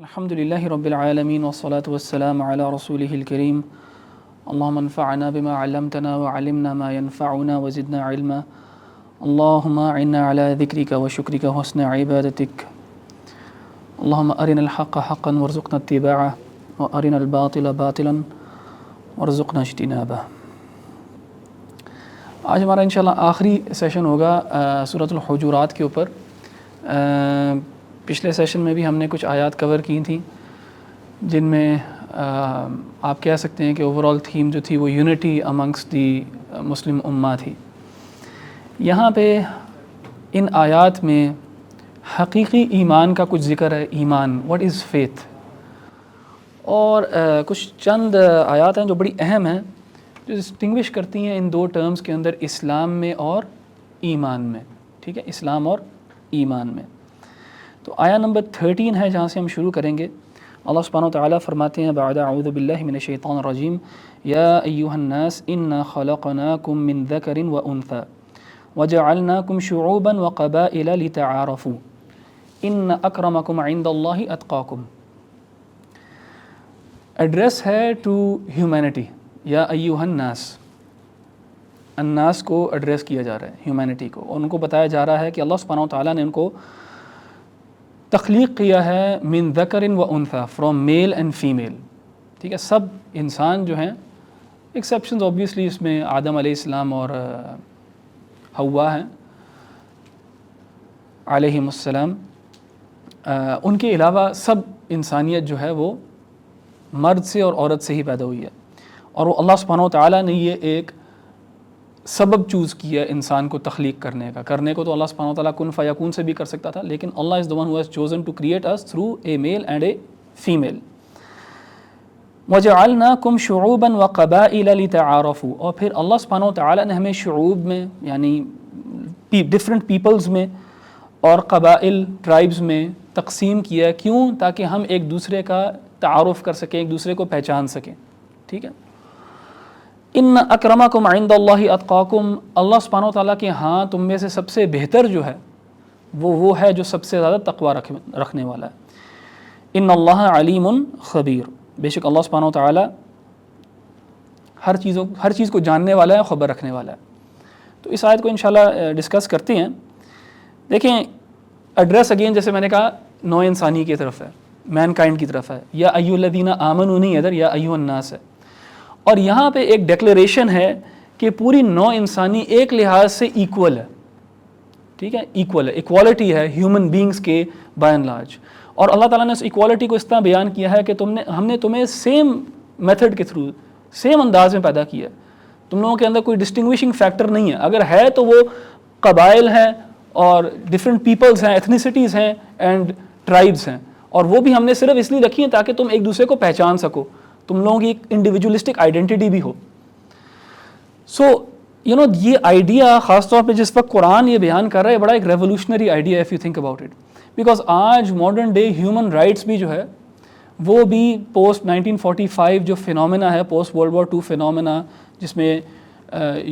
الحمد لله رب العالمين والصلاة والسلام على رسوله الكريم اللهم انفعنا بما علمتنا وعلمنا ما ينفعنا وزدنا علما اللهم أعنا على ذكرك وشكرك وحسن عبادتك اللهم أرنا الحق حقا وارزقنا اتباعه وأرنا الباطل باطلا وارزقنا اجتنابه۔ آج ہمارا انشاءاللہ آخری سیشن ہوگا سورۃ الحجرات کے اوپر۔ پچھلے سیشن میں بھی ہم نے کچھ آیات کور کی تھیں جن میں آپ کہہ سکتے ہیں کہ اوور آل تھیم جو تھی وہ یونٹی امنگسٹ دی مسلم امہ تھی۔ یہاں پہ ان آیات میں حقیقی ایمان کا کچھ ذکر ہے، ایمان، واٹ از فیتھ، اور کچھ چند آیات ہیں جو بڑی اہم ہیں، جو ڈسٹنگوش کرتی ہیں ان دو ٹرمز کے اندر، اسلام میں اور ایمان میں۔ ٹھیک ہے، اسلام اور ایمان میں۔ تو آیا نمبر 13 ہے جہاں سے ہم شروع کریں گے۔ اللہ سبحانہ و تعالیٰ فرماتے ہیں بعد اعوذ باللہ من الشیطان الرجیم یا ایھا الناس انا خلقناکم من ذکر وانثی وجعلناکم شعوبا وقبائل لتعارفوا ان اکرمکم عند اللہ اتقاکم۔ ایڈریس ہے ٹو ہیومینٹی، یا ایھا الناس، الناس کو ایڈریس کیا جا رہا ہے، ہیومینٹی کو، اور ان کو بتایا جا رہا ہے کہ اللہ سبحانہ و تعالیٰ نے ان کو تخلیق کیا ہے من ذکر و انثی، فرام میل اینڈ فیمیل۔ ٹھیک ہے، سب انسان جو ہیں، ایکسیپشنز اوبویسلی اس میں آدم علیہ السلام اور حوا ہیں علیہم السلام، ان کے علاوہ سب انسانیت جو ہے وہ مرد سے اور عورت سے ہی پیدا ہوئی ہے، اور وہ اللہ سبحانہ و تعالیٰ نے یہ ایک سبب چوز کیا انسان کو تخلیق کرنے کو تو اللہ سبحانہ و تعالیٰ کن فیکون سے بھی کر سکتا تھا، لیکن اللہ از the one who has chosen to create us through a male and a female۔ وَجَعَلْنَاكُمْ شُعُوبًا وَقَبَائِلَ لِتَعَارَفُوا، اور پھر اللہ سبحانہ و تعالیٰ نے ہمیں شعوب میں، یعنی ڈفرینٹ پیپلز میں اور قبائل، ٹرائبز میں تقسیم کیا۔ کیوں؟ تاکہ ہم ایک دوسرے کا تعارف کر سکیں، ایک دوسرے کو پہچان سکیں۔ ٹھیک ہے، ان اکرمکم عند اللہ اتقاکم، اللہ سبحانہ و تعالیٰ کے ہاں تم میں سے سب سے بہتر جو ہے وہ ہے جو سب سے زیادہ تقوی رکھنے والا ہے۔ ان اللہ علیم خبیر، بے شک اللہ سبحانہ و تعالیٰ ہر چیز کو جاننے والا ہے، خبر رکھنے والا ہے۔ تو اس آیت کو انشاءاللہ ڈسکس کرتے ہیں۔ دیکھیں، ایڈریس اگین جیسے میں نے کہا نوع انسانی کی طرف ہے، مین کائنڈ کی طرف ہے، یا ایھا الذین آمنوا نہیں، ادھر یا ایھا الناس ہے، اور یہاں پہ ایک ڈیکلیریشن ہے کہ پوری نوع انسانی ایک لحاظ سے ایکول ہے۔ ٹھیک ہے، ایکول ہے، ایکوالٹی ہے ہیومن بینگز کے بائی اینڈ لارج، اور اللہ تعالیٰ نے اس ایکوالٹی کو اس طرح بیان کیا ہے کہ ہم نے تمہیں سیم میتھڈ کے تھرو، سیم انداز میں پیدا کیا ہے۔ تم لوگوں کے اندر کوئی ڈسٹنگوشنگ فیکٹر نہیں ہے، اگر ہے تو وہ قبائل ہیں اور ڈفرینٹ پیپلز ہیں، ایتھنیسٹیز ہیں اینڈ ٹرائبز ہیں، اور وہ بھی ہم نے صرف اس لیے رکھی ہیں تاکہ تم ایک دوسرے کو پہچان سکو، تم لوگوں کی ایک انڈیویجولسٹک آئیڈینٹی بھی ہو۔ یہ آئیڈیا خاص طور پہ جس وقت قرآن یہ بیان کر رہا ہے، بڑا ایک revolutionary idea if you think about it, because آج ماڈرن ڈے ہیومن رائٹس بھی جو ہے وہ بھی پوسٹ 1945 جو فینومینا ہے، پوسٹ ورلڈ وار 2 فینومینا، جس میں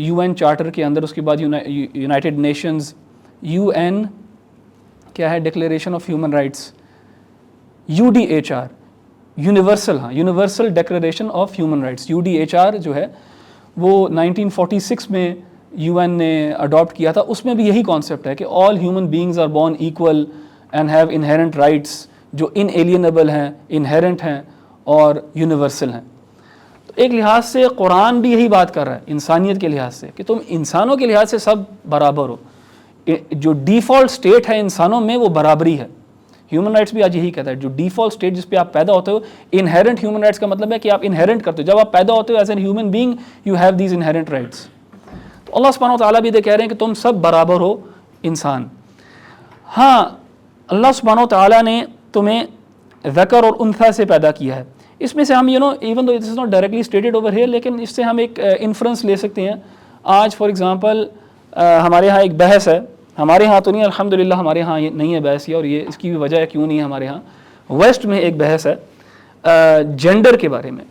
UN چارٹر کے اندر، اس کے بعد یونائٹڈ نیشنز، UN کیا ہے، declaration of human rights, UDHR، universal declaration of human rights, UDHR جو ہے وہ 1946 میں UN نے اڈاپٹ کیا تھا۔ اس میں بھی یہی کانسیپٹ ہے کہ all human beings are born equal and have inherent rights جو انیلینیبل ہیں، انہیرنٹ ہیں اور یونیورسل ہیں۔ تو ایک لحاظ سے قرآن بھی یہی بات کر رہا ہے انسانیت کے لحاظ سے، کہ تم انسانوں کے لحاظ سے سب برابر ہو۔ جو ڈیفالٹ سٹیٹ ہے انسانوں میں وہ برابری ہے۔ ہیومن رائٹس بھی آج یہی کہتا ہے، جو ڈیفالٹ سٹیٹ جس پہ آپ پیدا ہوتے ہو، انہیرنٹ ہیومن رائٹس کا مطلب ہے کہ آپ انہیرنٹ کرتے ہو، جب آپ پیدا ہوتے ہو as an human being you have these inherent rights. تو اللہ سبحانہ و تعالیٰ بھی کہہ رہے ہیں کہ تم سب برابر ہو انسان۔ ہاں، اللہ سبحانہ و تعالیٰ نے تمہیں ذکر اور انثیٰ سے پیدا کیا ہے۔ اس میں سے ہم even though it is not directly stated over here, لیکن اس سے ہم ایک انفرنس لے سکتے ہیں۔ آج فار ایگزامپل ہمارے ہاں ایک بحث ہے، ہمارے ہاں تو نہیں، الحمدللہ ہمارے ہاں یہ نہیں ہے بحث، اور یہ اس کی بھی وجہ ہے کیوں نہیں ہے ہمارے ہاں۔ ویسٹ میں ایک بحث ہے جینڈر کے بارے میں،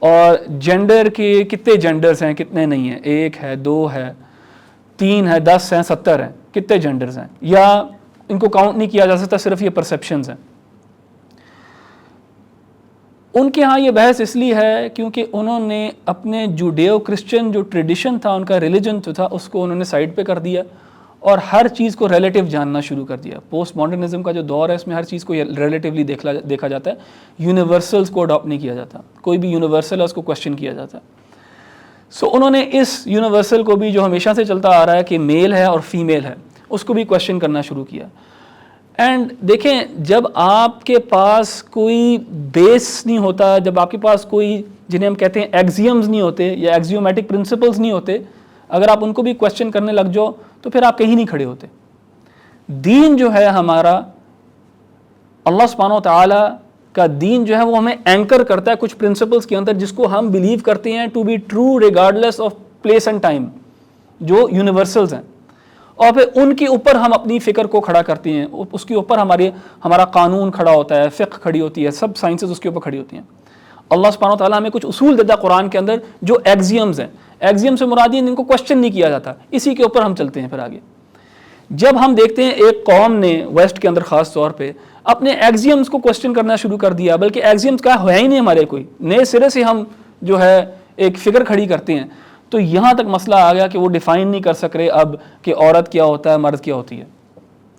اور جینڈر کے کتنے جینڈرز ہیں، کتنے نہیں ہیں، 1 ہے، 2 ہے، 3 ہے، 10 ہیں، 70 ہیں، کتنے جینڈرز ہیں، یا ان کو کاؤنٹ نہیں کیا جا سکتا، صرف یہ پرسیپشنز ہیں۔ ان کے ہاں یہ بحث اس لیے ہے کیونکہ انہوں نے اپنے جوڈیو کرسچن جو ٹریڈیشن تھا، ان کا ریلیجن جو تھا، اس کو انہوں نے سائڈ پہ کر دیا اور ہر چیز کو ریلیٹیو جاننا شروع کر دیا. پوسٹ ماڈرنزم کا جو دور ہے اس میں ہر چیز کو ریلیٹیولی دیکھا جاتا ہے، یونیورسلز کو اڈاپٹ نہیں کیا جاتا، کوئی بھی یونیورسل ہے اس کو کویسچن کیا جاتا ہے. سو انہوں نے اس یونیورسل کو بھی جو ہمیشہ سے چلتا آ رہا ہے کہ میل ہے اور فیمیل ہے، اس کو بھی کویسچن کرنا شروع کیا. اینڈ دیکھیں، جب آپ کے پاس کوئی بیس نہیں ہوتا، جب آپ کے پاس کوئی جنہیں ہم کہتے ہیں ایگزیمز نہیں ہوتے یا ایگزیومیٹک پرنسپلز نہیں ہوتے، اگر آپ ان کو بھی کویسچن کرنے لگ جاؤ تو پھر آپ کہیں نہیں کھڑے ہوتے. دین جو ہے ہمارا، اللہ سبحانہ و تعالیٰ کا دین جو ہے وہ ہمیں اینکر کرتا ہے کچھ پرنسپلز کے اندر جس کو ہم بلیو کرتے ہیں to be true regardless of place and time, جو یونیورسلز ہیں، اور پھر ان کے اوپر ہم اپنی فکر کو کھڑا کرتے ہیں. اس کے اوپر ہمارا قانون کھڑا ہوتا ہے، فقہ کھڑی ہوتی ہے، سب سائنسز اس کے اوپر کھڑی ہوتی ہیں. اللہ سبحانہ و تعالیٰ ہمیں کچھ اصول دیتا ہے قرآن کے اندر جو ایگزیمز ہیں. ایگزیم سے مراد یہ ان کو کویسچن نہیں کیا جاتا، اسی کے اوپر ہم چلتے ہیں. پھر آگے جب ہم دیکھتے ہیں ایک قوم نے ویسٹ کے اندر خاص طور پہ اپنے ایگزیمز کو کویسچن کرنا شروع کر دیا، بلکہ ایگزیمز کا ہے ہی نہیں ہمارے کوئی، نئے سرے سے ہم جو ہے ایک فکر کھڑی کرتے ہیں، تو یہاں تک مسئلہ آ گیا کہ وہ ڈیفائن نہیں کر سک رہے اب کہ عورت کیا ہوتا ہے، مرد کیا ہوتی ہے،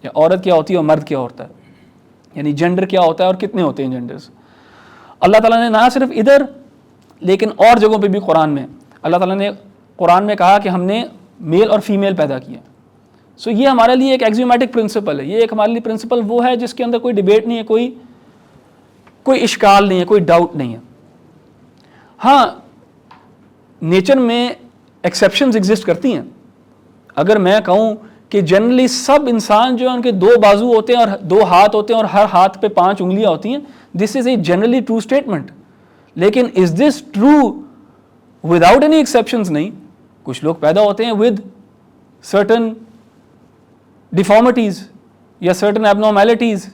یا عورت کیا ہوتی ہے اور مرد کیا ہوتا ہے، یعنی جینڈر کیا ہوتا ہے اور کتنے ہوتے ہیں جینڈرز. اللہ تعالیٰ نے نہ صرف ادھر لیکن اور جگہوں پہ بھی قرآن میں اللہ تعالیٰ نے قرآن میں کہا کہ ہم نے میل اور فیمیل پیدا کیا. سو یہ ہمارے لیے ایک ایگزیومیٹک پرنسپل ہے، یہ ایک ہمارے لیے پرنسپل وہ ہے جس کے اندر کوئی ڈیبیٹ نہیں ہے، کوئی اشکال نہیں ہے، کوئی ڈاؤٹ نہیں ہے. ہاں، نیچر میں ایکسیپشنز ایگزسٹ کرتی ہیں. اگر میں کہوں کہ جنرلی سب انسان جو ہیں ان کے 2 بازو ہوتے ہیں اور 2 ہاتھ ہوتے ہیں اور ہر ہاتھ پہ 5 انگلیاں ہوتی ہیں، this is a generally true statement. لیکن is this true without any exceptions? نہیں. کچھ لوگ پیدا ہوتے ہیں ود سرٹن ڈیفارمٹیز یا سرٹن ایبنارمیلٹیز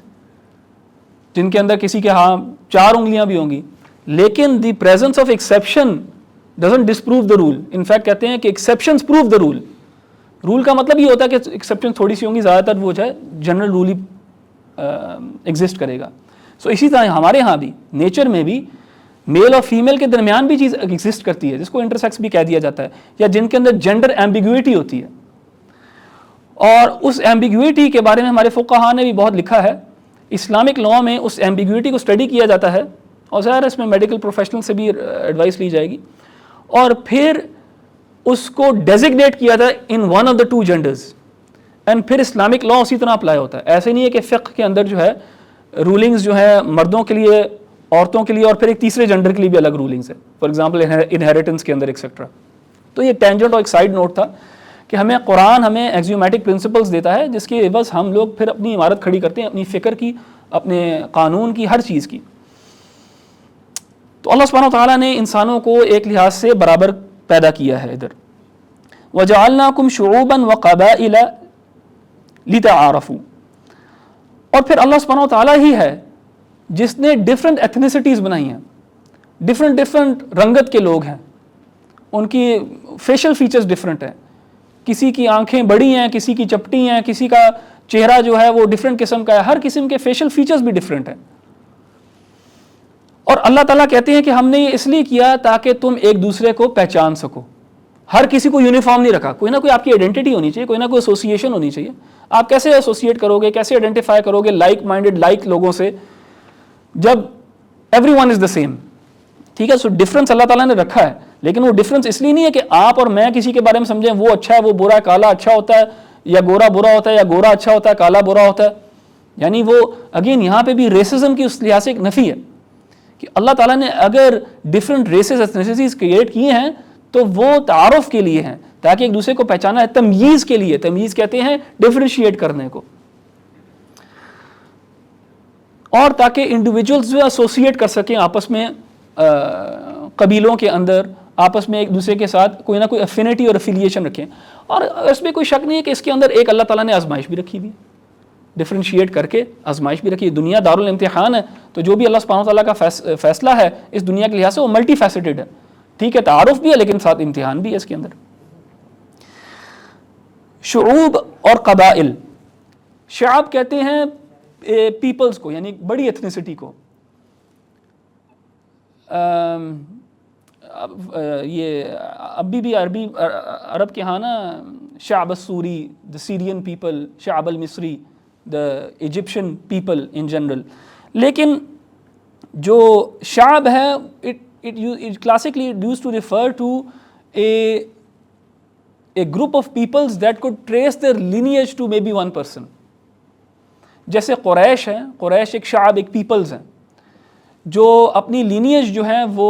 جن کے اندر کسی کے ہاں 4 انگلیاں بھی ہوں گی، لیکن the presence of exception doesn't disprove the rule. in fact کہتے ہیں کہ exceptions prove the rule. Rule کا مطلب یہ ہوتا ہے کہ ایکسیپشن تھوڑی سی ہوں گی، زیادہ تر وہ جو ہے جنرل رول ہی ایگزسٹ کرے گا. سو اسی طرح ہمارے ہاں بھی نیچر میں بھی میل اور فیمیل کے درمیان بھی چیز ایگزسٹ کرتی ہے جس کو انٹرسیکس بھی کہہ دیا جاتا ہے، یا جن کے اندر جینڈر ایمبیگوٹی ہوتی ہے. اور اس ایمبیگوٹی کے بارے میں ہمارے فقہاء نے بھی بہت لکھا ہے. اسلامک لاء میں اس ایمبیگوٹی کو اسٹڈی کیا جاتا ہے، اور ظاہر ہے اس میں میڈیکل پروفیشنل سے بھی ایڈوائس لی جائے گی، اور پھر اس کو ڈیزگنیٹ کیا تھا in one of the 2 genders, and پھر اسلامک لا اسی طرح اپلائی ہوتا ہے. ایسے نہیں ہے کہ فقہ کے اندر جو ہے رولنگز جو ہے مردوں کے لیے، عورتوں کے لیے، اور پھر ایک تیسرے جینڈر کے لیے بھی الگ رولنگز ہیں، فار ایگزامپل انہیریٹنس کے اندر ایکسیٹرا. تو یہ ٹینجنٹ اور ایک سائڈ نوٹ تھا کہ قرآن ہمیں ایگزیومیٹک پرنسپلز دیتا ہے جس کی بس ہم لوگ پھر اپنی عمارت کھڑی کرتے ہیں، اپنی فکر کی، اپنے قانون کی، ہر چیز کی. تو اللہ سبحانہ و تعالیٰ نے انسانوں کو ایک لحاظ سے برابر پیدا کیا ہے. ادھر وَجَعَلْنَاكُمْ شُعُوبًا وَقَبَائِلَ لِتَعَارَفُوا، اور پھر اللہ سبحانہ و تعالیٰ ہی ہے جس نے ڈفرینٹ ایتھنیسٹیز بنائی ہیں، ڈفرینٹ رنگت کے لوگ ہیں، ان کی فیشل فیچرز ڈفرینٹ ہیں، کسی کی آنکھیں بڑی ہیں، کسی کی چپٹی ہیں، کسی کا چہرہ جو ہے وہ ڈفرینٹ قسم کا ہے، ہر قسم کے فیشل فیچرز بھی ڈفرینٹ ہیں. اور اللہ تعالیٰ کہتے ہیں کہ ہم نے یہ اس لیے کیا تاکہ تم ایک دوسرے کو پہچان سکو. ہر کسی کو یونیفارم نہیں رکھا، کوئی نہ کوئی آپ کی آئیڈینٹی ہونی چاہیے، کوئی نہ کوئی ایسوسیشن ہونی چاہیے. آپ کیسے ایسوسیٹ کرو گے، کیسے آئیڈینٹیفائی کرو گے لائک مائنڈیڈ لوگوں سے جب every one is the same? ٹھیک ہے. سو ڈفرینس اللہ تعالیٰ نے رکھا ہے، لیکن وہ ڈفرینس اس لیے نہیں ہے کہ آپ اور میں کسی کے بارے میں سمجھیں وہ اچھا ہے، وہ برا ہے، کالا اچھا ہوتا ہے یا گورا برا ہوتا ہے، یا گورا اچھا ہوتا ہے کالا برا ہوتا ہے. یعنی وہ اگین یہاں پہ بھی ریسزم کی اس لحاظ سے ایک نفی ہے کہ اللہ تعالیٰ نے اگر ڈفرینٹ ریسز ایتھنیسٹیز کریٹ کیے ہیں تو وہ تعارف کے لیے ہیں، تاکہ ایک دوسرے کو پہچانا ہے، تمییز کے لیے. تمییز کہتے ہیں ڈفرینشیٹ کرنے کو، اور تاکہ انڈیویجولز جو ایسوسیٹ کر سکیں آپس میں، قبیلوں کے اندر آپس میں ایک دوسرے کے ساتھ کوئی نہ کوئی افینٹی اور افیلیشن رکھیں. اور اس میں کوئی شک نہیں ہے کہ اس کے اندر ایک اللہ تعالیٰ نے آزمائش بھی رکھی ہوئی ہے، ڈفرینشیٹ کر کے آزمائش بھی رکھی ہے. دنیا دارالامتحان ہے، تو جو بھی اللہ سبحانہ تعالیٰ کا فیصلہ ہے اس دنیا کے لحاظ سے وہ ملٹی فیسٹڈ ہے. ٹھیک ہے، تعارف بھی ہے لیکن ساتھ امتحان بھی ہے اس کے اندر. شعوب اور قبائل، شعب کہتے ہیں پیپلز کو، یعنی بڑی ایتھنیسٹی کو. یہ ابھی بھی عرب کے ہاں نا شعب السوری، دا سیرین پیپل، شعب المصری، دا ایجپشن پیپل ان جنرل. لیکن جو شعب ہے it classically it used to refer to a group of peoples that could trace their lineage to maybe one person. جیسے قریش ہیں، قریش ایک شعب، ایک پیپلز ہیں جو اپنی لینیج جو ہیں وہ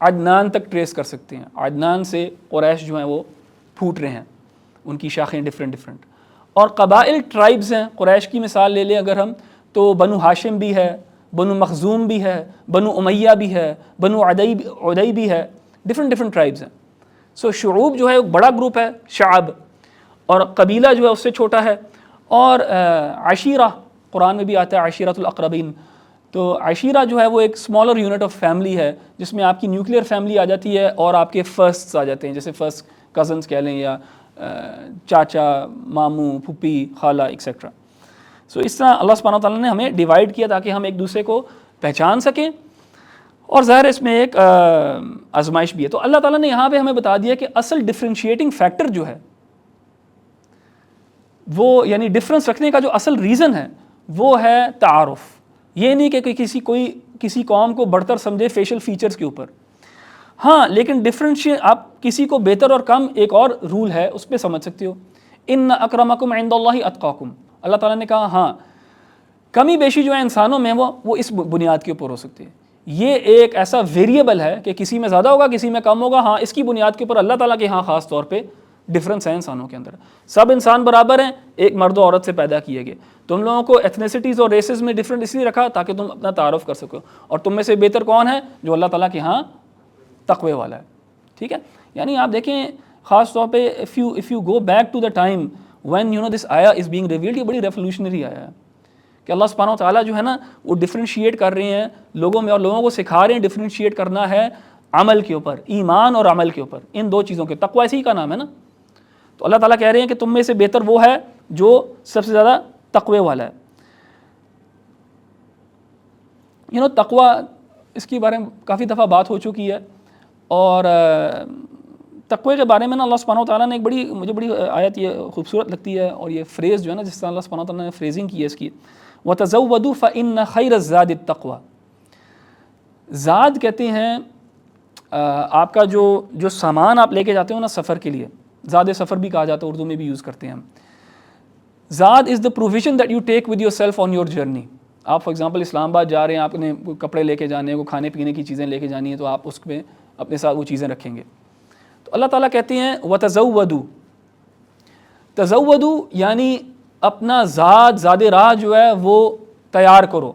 عدنان تک ٹریس کر سکتے ہیں. عدنان سے قریش جو ہیں وہ پھوٹ رہے ہیں، ان کی شاخیں ڈفرینٹ. اور قبائل ٹرائبز ہیں. قریش کی مثال لے لیں اگر ہم تو بنو ہاشم بھی ہے، بنو مخزوم بھی ہے، بنو امیہ بھی ہے، بنو عدی بھی ہے، ڈفرینٹ ٹرائبز ہیں. سو شعوب جو ہے ایک بڑا گروپ ہے شعب، اور قبیلہ جو ہے اس سے چھوٹا ہے. اور عشیرہ قرآن میں بھی آتا ہے، عشیرۃ الاقربین. تو عشیرہ جو ہے وہ ایک اسمالر یونٹ آف فیملی ہے جس میں آپ کی نیوکلیئر فیملی آ جاتی ہے اور آپ کے فرسٹس آ جاتے ہیں، جیسے فرسٹ کزنس کہہ لیں یا چاچا، ماموں، پھوپھی، خالہ ایکسیٹرا. سو اس طرح اللہ سبحانہ وتعالیٰ نے ہمیں ڈیوائڈ کیا تاکہ ہم ایک دوسرے کو پہچان سکیں. اور ظاہر اس میں ایک آزمائش بھی ہے. تو اللہ تعالیٰ نے یہاں پہ ہمیں بتا دیا کہ اصل ڈفرینشیٹنگ فیکٹر جو ہے وہ، یعنی ڈفرینس رکھنے کا جو اصل ریزن ہے وہ ہے تعارف. یہ نہیں کہ کسی قوم کو برتر سمجھے فیشل فیچرز کے اوپر. ہاں لیکن ڈفرینشیٹ آپ کسی کو بہتر اور کم ایک اور رول ہے اس پہ سمجھ سکتے ہو. ان اکرمکم عند اللہ اتقاکم. اللہ تعالیٰ نے کہا ہاں کمی بیشی جو ہے انسانوں میں وہ اس بنیاد کے اوپر ہو سکتی ہے. یہ ایک ایسا ویریبل ہے کہ کسی میں زیادہ ہوگا کسی میں کم ہوگا. ہاں اس کی بنیاد کے اوپر اللہ تعالیٰ کے ہاں خاص طور پہ ڈفرینس ہے انسانوں کے اندر. سب انسان برابر ہیں، ایک مرد و عورت سے پیدا کیے گئے. تم لوگوں کو ایتھنیسٹیز اور ریسز میں ڈفرینٹ اس لیے رکھا تاکہ تم اپنا تعارف کر سکو. اور تم میں سے بہتر کون ہے؟ جو اللہ تعالیٰ کے ہاں تقوی والا ہے. ٹھیک ہے، یعنی آپ دیکھیں خاص طور پہ if you go back to the time when this ayah is being revealed، یہ بڑی ریولیوشنری آیا ہے کہ اللہ سبحانہ و تعالیٰ جو ہے نا وہ ڈفرینشیٹ کر رہے ہیں لوگوں میں، اور لوگوں کو سکھا رہے ہیں ڈفرینشیٹ کرنا ہے عمل کے اوپر، ایمان اور عمل کے اوپر، ان دو چیزوں کے. تقوی اسی کا نام ہے نا. تو اللہ تعالیٰ کہہ رہے ہیں کہ تم میں سے بہتر وہ ہے جو سب سے زیادہ تقوی والا ہے. تقوی اس کے بارے میں کافی دفعہ بات ہو چکی ہے. اور تقوی کے بارے میں نا اللہ سبحانہ و تعالیٰ نے ایک مجھے بڑی آیت یہ خوبصورت لگتی ہے، اور یہ فریز جو ہے نا جس طرح اللہ سبحانہ و تعالیٰ نے فریزنگ کی ہے اس کی، وَتَزَوَّدُوا فَإِنَّ خَيْرَ الزَّادِ التَّقْوَى. زاد کہتے ہیں آپ کا جو سامان آپ لے کے جاتے ہو نا سفر کے لیے، زاد سفر بھی کہا جاتا ہے، اردو میں بھی یوز کرتے ہیں ہم. زاد is the provision that you take with yourself on your journey. آپ فار ایگزامپل اسلام آباد جا رہے ہیں، آپ نے کپڑے لے کے جانے ہیں، کوئی کھانے پینے کی چیزیں لے کے جانی ہیں، تو آپ اس میں اپنے ساتھ وہ چیزیں رکھیں گے. تو اللہ تعالیٰ کہتے ہیں وَتَزَوَّدُوا. تزودوا یعنی اپنا زاد راہ جو ہے وہ تیار کرو.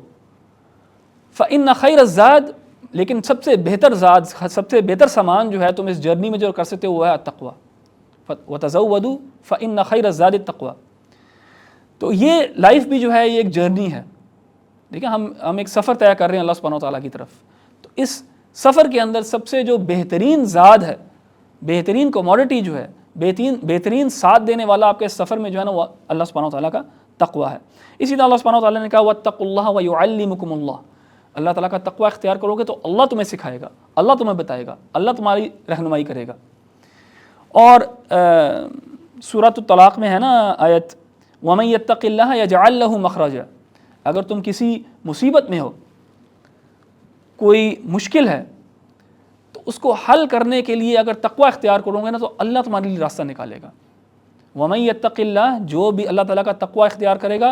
فَإِنَّ خَيْرَ الزَّادِ، لیکن سب سے بہتر زاد، سب سے بہتر سامان جو ہے تم اس جرنی میں جو کر سکتے ہو وہ ہے التقویٰ. وَتَزَوَّدُوا فَإِنَّ خَيْرَ الزَّادِ التَّقْوَى. تو یہ لائف بھی جو ہے یہ ایک جرنی ہے. دیکھیں ہم ایک سفر طے کر رہے ہیں اللہ سبحانہ و تعالیٰ کی طرف. تو اس سفر کے اندر سب سے جو بہترین زاد ہے، بہترین کوموڈٹی جو ہے، بہترین ساتھ دینے والا آپ کے سفر میں جو ہے نا وہ اللہ سبحانہ و تعالیٰ کا تقویٰ ہے. اسی طرح اللہ سبحانہ و تعالیٰ نے کہا وَاتَّقُوا اللَّهَ وَيُعَلِّمُكُمُ اللَّهُ. اللہ تعالیٰ کا تقویٰ اختیار کرو گے تو اللہ تمہیں سکھائے گا، اللہ تمہیں بتائے گا، اللہ تمہاری رہنمائی کرے گا. اور سورۃ الطلاق میں ہے نا آیت وَمَن يَتَّقِ اللَّهَ يَجْعَل لَّهُ مَخْرَجًا. اگر تم کسی مصیبت میں ہو، کوئی مشکل ہے، تو اس کو حل کرنے کے لیے اگر تقویٰ اختیار کرو گے نا تو اللہ تمہارے لیے راستہ نکالے گا. وَمَن يَتَّقِ اللَّهَ، جو بھی اللہ تعالیٰ کا تقویٰ اختیار کرے گا،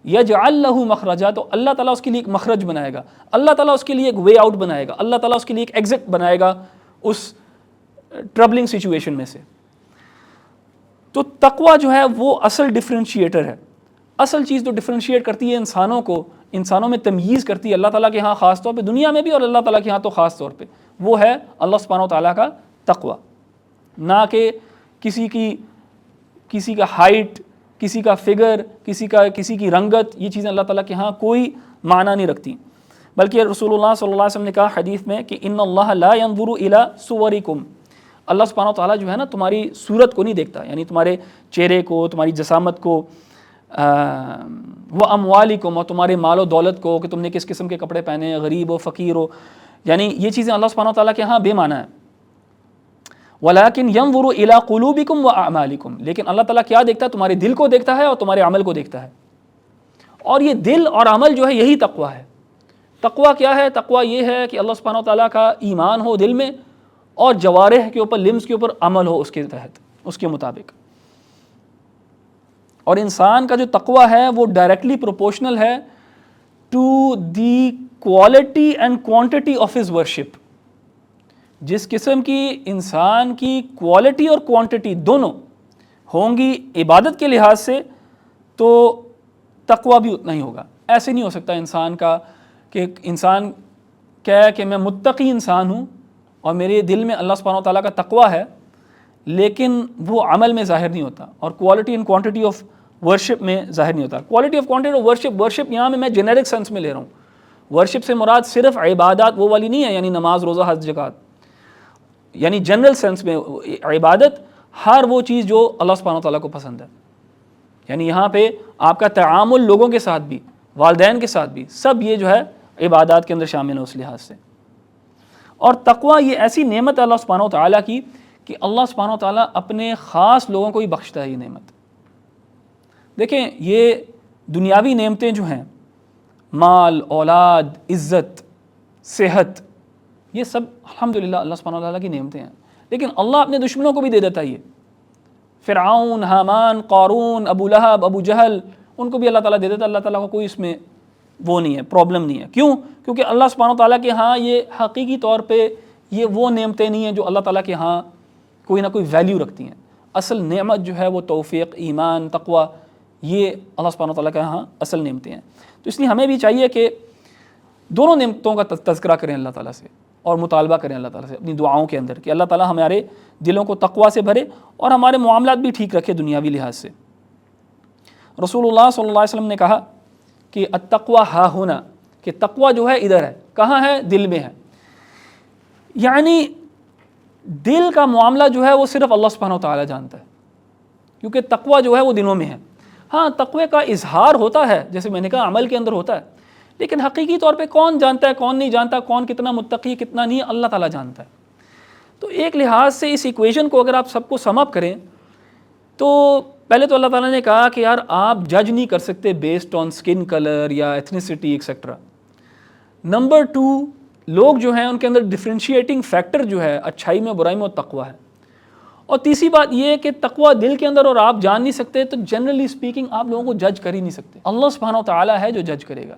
يَجْعَل لَّهُ مَخْرَجًا، تو اللہ تعالیٰ اس کے لیے ایک مخرج بنائے گا، اللہ تعالیٰ اس کے لیے ایک وے آؤٹ بنائے گا، اللہ تعالیٰ اس کے لیے ایک ایگزٹ بنائے گا اس ٹربلنگ سچویشن میں سے. تو تقویٰ جو ہے وہ اصل ڈفرینشیٹر ہے. اصل چیز جو ڈفرینشیٹ کرتی ہے انسانوں کو، انسانوں میں تمیز کرتی ہے اللہ تعالیٰ کے ہاں خاص طور پہ، دنیا میں بھی اور اللہ تعالیٰ کے ہاں تو خاص طور پہ، وہ ہے اللہ سبحانہ و تعالیٰ کا تقویٰ. نہ کہ کسی کا ہائٹ، کسی کا فگر، کسی کی رنگت، یہ چیزیں اللہ تعالیٰ کے ہاں کوئی معنی نہیں رکھتی. بلکہ رسول اللہ صلی اللہ علیہ وسلم نے کہا حدیث میں کہ ان اللہ لا ينظر الى صورکم. اللہ سبحانہ و تعالیٰ جو ہے نا تمہاری صورت کو نہیں دیکھتا، یعنی تمہارے چہرے کو، تمہاری جسامت کو، وہ اموالکم، اور تمہارے مال و دولت کو، کہ تم نے کس قسم کے کپڑے پہنے ہیں، غریب ہو، فقیر ہو، یعنی یہ چیزیں اللہ سبحانہ وتعالیٰ کے ہاں بے معنی ہیں. وَلَٰكِنْ يَنظُرُ إِلَىٰ قُلُوبِكُمْ وَأَعْمَالِكُمْ، لیکن اللہ تعالیٰ کیا دیکھتا ہے؟ تمہارے دل کو دیکھتا ہے اور تمہارے عمل کو دیکھتا ہے. اور یہ دل اور عمل جو ہے یہی تقویٰ ہے. تقویٰ کیا ہے؟ تقویٰ یہ ہے کہ اللہ سبحانہ وتعالیٰ کا ایمان ہو دل میں اور جوارح کے اوپر، لمز کے اوپر عمل ہو اس کے تحت، اس کے مطابق. اور انسان کا جو تقویٰ ہے وہ ڈائریکٹلی پروپورشنل ہے to the quality and quantity of his worship. جس قسم کی انسان کی کوالٹی اور کوانٹٹی دونوں ہوں گی عبادت کے لحاظ سے، تو تقویٰ بھی اتنا ہی ہوگا. ایسے نہیں ہو سکتا انسان کا کہ انسان کہے کہ میں متقی انسان ہوں اور میرے دل میں اللہ سبحانہ وتعالیٰ کا تقویٰ ہے، لیکن وہ عمل میں ظاہر نہیں ہوتا، اور quality and quantity of worship میں ظاہر نہیں ہوتا. Quality of quantity of worship, worship یہاں میں جنیرک سینس میں لے رہا ہوں. ورشپ سے مراد صرف عبادات وہ والی نہیں ہے، یعنی نماز، روزہ، حج، زکوٰۃ، یعنی جنرل سینس میں عبادت ہر وہ چیز جو اللہ سبحانہ وتعالیٰ کو پسند ہے. یعنی یہاں پہ آپ کا تعامل لوگوں کے ساتھ بھی، والدین کے ساتھ بھی، سب یہ جو ہے عبادات کے اندر شامل ہے اس لحاظ سے. اور تقویٰ یہ ایسی نعمت ہے اللہ سبحانہ وتعالیٰ کی کہ اللہ سبحانہ وتعالیٰ اپنے خاص لوگوں کو ہی بخشتا ہے یہ نعمت. دیکھیں یہ دنیاوی نعمتیں جو ہیں، مال، اولاد، عزت، صحت، یہ سب الحمدللہ اللہ سبحانہ وتعالیٰ کی نعمتیں ہیں. لیکن اللہ اپنے دشمنوں کو بھی دے دیتا ہے. یہ فرعون، حامان، قارون، ابو لہب، ابو جہل، ان کو بھی اللہ تعالیٰ دے دیتا ہے. اللہ تعالیٰ کو کوئی اس میں وہ نہیں ہے، پرابلم نہیں ہے. کیوں؟ کیونکہ اللہ سبحانہ وتعالیٰ کے ہاں یہ حقیقی طور پہ یہ وہ نعمتیں نہیں ہیں جو اللہ تعالیٰ کے ہاں کوئی نہ کوئی ویلیو رکھتی ہیں. اصل نعمت جو ہے وہ توفیق، ایمان، تقویٰ، یہ اللہ سبحانہ وتعالیٰ کے ہاں اصل نعمتیں ہیں. تو اس لیے ہمیں بھی چاہیے کہ دونوں نعمتوں کا تذکرہ کریں اللہ تعالیٰ سے، اور مطالبہ کریں اللہ تعالیٰ سے اپنی دعاؤں کے اندر کہ اللہ تعالیٰ ہمارے دلوں کو تقویٰ سے بھرے اور ہمارے معاملات بھی ٹھیک رکھے دنیاوی لحاظ سے. رسول اللہ صلی اللہ علیہ وسلم نے کہا کہ التقویٰ ہا ہونا، کہ تقویٰ جو ہے ادھر ہے. کہاں ہے؟ دل میں ہے. یعنی دل کا معاملہ جو ہے وہ صرف اللہ سبحانہ وتعالیٰ جانتا ہے، کیونکہ تقویٰ جو ہے وہ دلوں میں ہے. ہاں تقوی کا اظہار ہوتا ہے، جیسے میں نے کہا عمل کے اندر ہوتا ہے، لیکن حقیقی طور پہ کون جانتا ہے، کون نہیں جانتا، کون کتنا متقی کتنا نہیں، اللہ تعالیٰ جانتا ہے. تو ایک لحاظ سے اس ایکویشن کو اگر آپ سب کو سم اپ کریں تو پہلے تو اللہ تعالیٰ نے کہا کہ یار آپ جج نہیں کر سکتے بیسڈ آن اسکن کلر یا ایتھنیسٹی ایکسیٹرا. نمبر 2، لوگ جو ہیں ان کے اندر ڈفرینشیٹنگ فیکٹر جو ہے اچھائی میں برائی میں وہ تقویٰ ہے. اور تیسری بات یہ ہے کہ تقویٰ دل کے اندر اور آپ جان نہیں سکتے، تو جنرلی اسپیکنگ آپ لوگوں کو جج کر ہی نہیں سکتے. اللہ سبحانہ وتعالیٰ ہے جو جج کرے گا.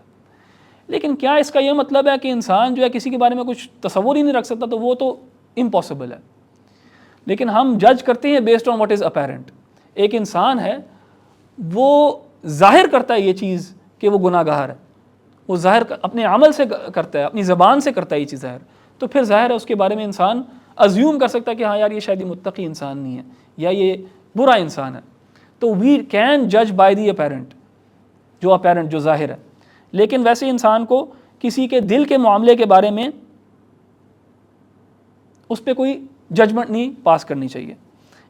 لیکن کیا اس کا یہ مطلب ہے کہ انسان جو ہے کسی کے بارے میں کچھ تصور ہی نہیں رکھ سکتا؟ تو وہ تو امپاسبل ہے. لیکن ہم جج کرتے ہیں based on what is apparent. ایک انسان ہے وہ ظاہر کرتا ہے یہ چیز کہ وہ گناہ گار ہے، وہ ظاہر اپنے عمل سے کرتا ہے، اپنی زبان سے کرتا ہے یہ چیز ظاہر، تو پھر ظاہر ہے اس کے بارے میں انسان ازیوم کر سکتا ہے کہ ہاں یار یہ شاید یہ متقی انسان نہیں ہے یا یہ برا انسان ہے. تو وی کین جج بائی دی اپیرنٹ، جو اپیرنٹ جو ظاہر ہے. لیکن ویسے انسان کو کسی کے دل کے معاملے کے بارے میں اس پہ کوئی ججمنٹ نہیں پاس کرنی چاہیے.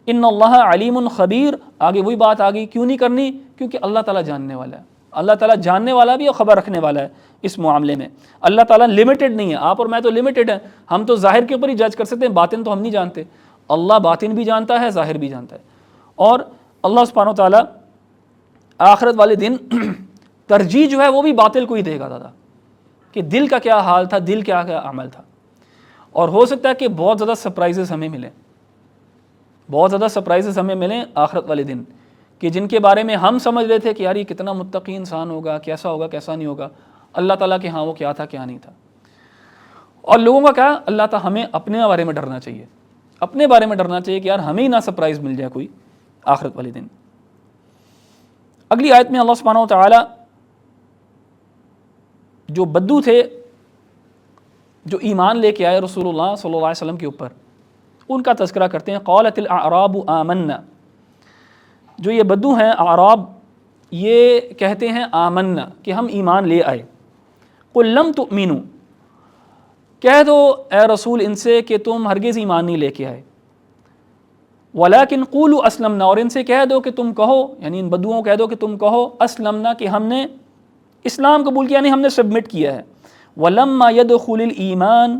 ان اللہ علیم خبیر، آگے وہی بات آ گئی، کیوں نہیں کرنی؟ کیونکہ اللہ تعالیٰ جاننے والا ہے. اللہ تعالیٰ جاننے والا بھی اور خبر رکھنے والا ہے اس معاملے میں. اللہ تعالیٰ لمیٹڈ نہیں ہے. آپ اور میں تو لمیٹڈ ہیں، ہم تو ظاہر کے اوپر ہی جج کر سکتے ہیں، باطن تو ہم نہیں جانتے. اللہ باطن بھی جانتا ہے، ظاہر بھی جانتا ہے. اور اللہ سبحانہ و تعالیٰ آخرت والے دن ترجیح جو ہے وہ بھی باطل کو ہی دے گا دادا، کہ دل کا کیا حال تھا، دل کیا عمل تھا. اور ہو سکتا ہے کہ بہت زیادہ سرپرائزز ہمیں ملیں، بہت زیادہ سرپرائزز ہمیں ملیں آخرت والے دن، کہ جن کے بارے میں ہم سمجھ رہے تھے کہ یار یہ کتنا متقی انسان ہوگا، کیسا ہوگا کیسا نہیں ہوگا، اللہ تعالیٰ کے ہاں وہ کیا تھا کیا نہیں تھا. اور لوگوں کا کیا، اللہ تعالیٰ ہمیں اپنے بارے میں ڈرنا چاہیے، اپنے بارے میں ڈرنا چاہیے کہ یار ہمیں ہی نہ سرپرائز مل جائے کوئی آخرت والے دن. اگلی آیت میں اللہ سبحانہ و تعالیٰ جو بدو تھے جو ایمان لے کے آئے رسول اللہ صلی اللہ علیہ وسلم کے اوپر، ان کا تذکرہ کرتے ہیں. قالت الاعراب آمنا، جو یہ بدو ہیں اعراب، یہ کہتے ہیں آمنا کہ ہم ایمان لے آئے. قل لم تؤمنوا، کہہ دو اے رسول ان سے کہ تم ہرگز ایمان نہیں لے کے آئے. ولیکن قولوا اسلمنا، اور ان سے کہہ دو کہ تم کہو، یعنی ان بدوؤں کہہ دو کہ تم کہو اسلمنا کہ ہم نے اسلام قبول کیا، یعنی ہم نے سبمٹ کیا ہے. وَلَمَّا يَدْخُلِ الْإِيمَانُ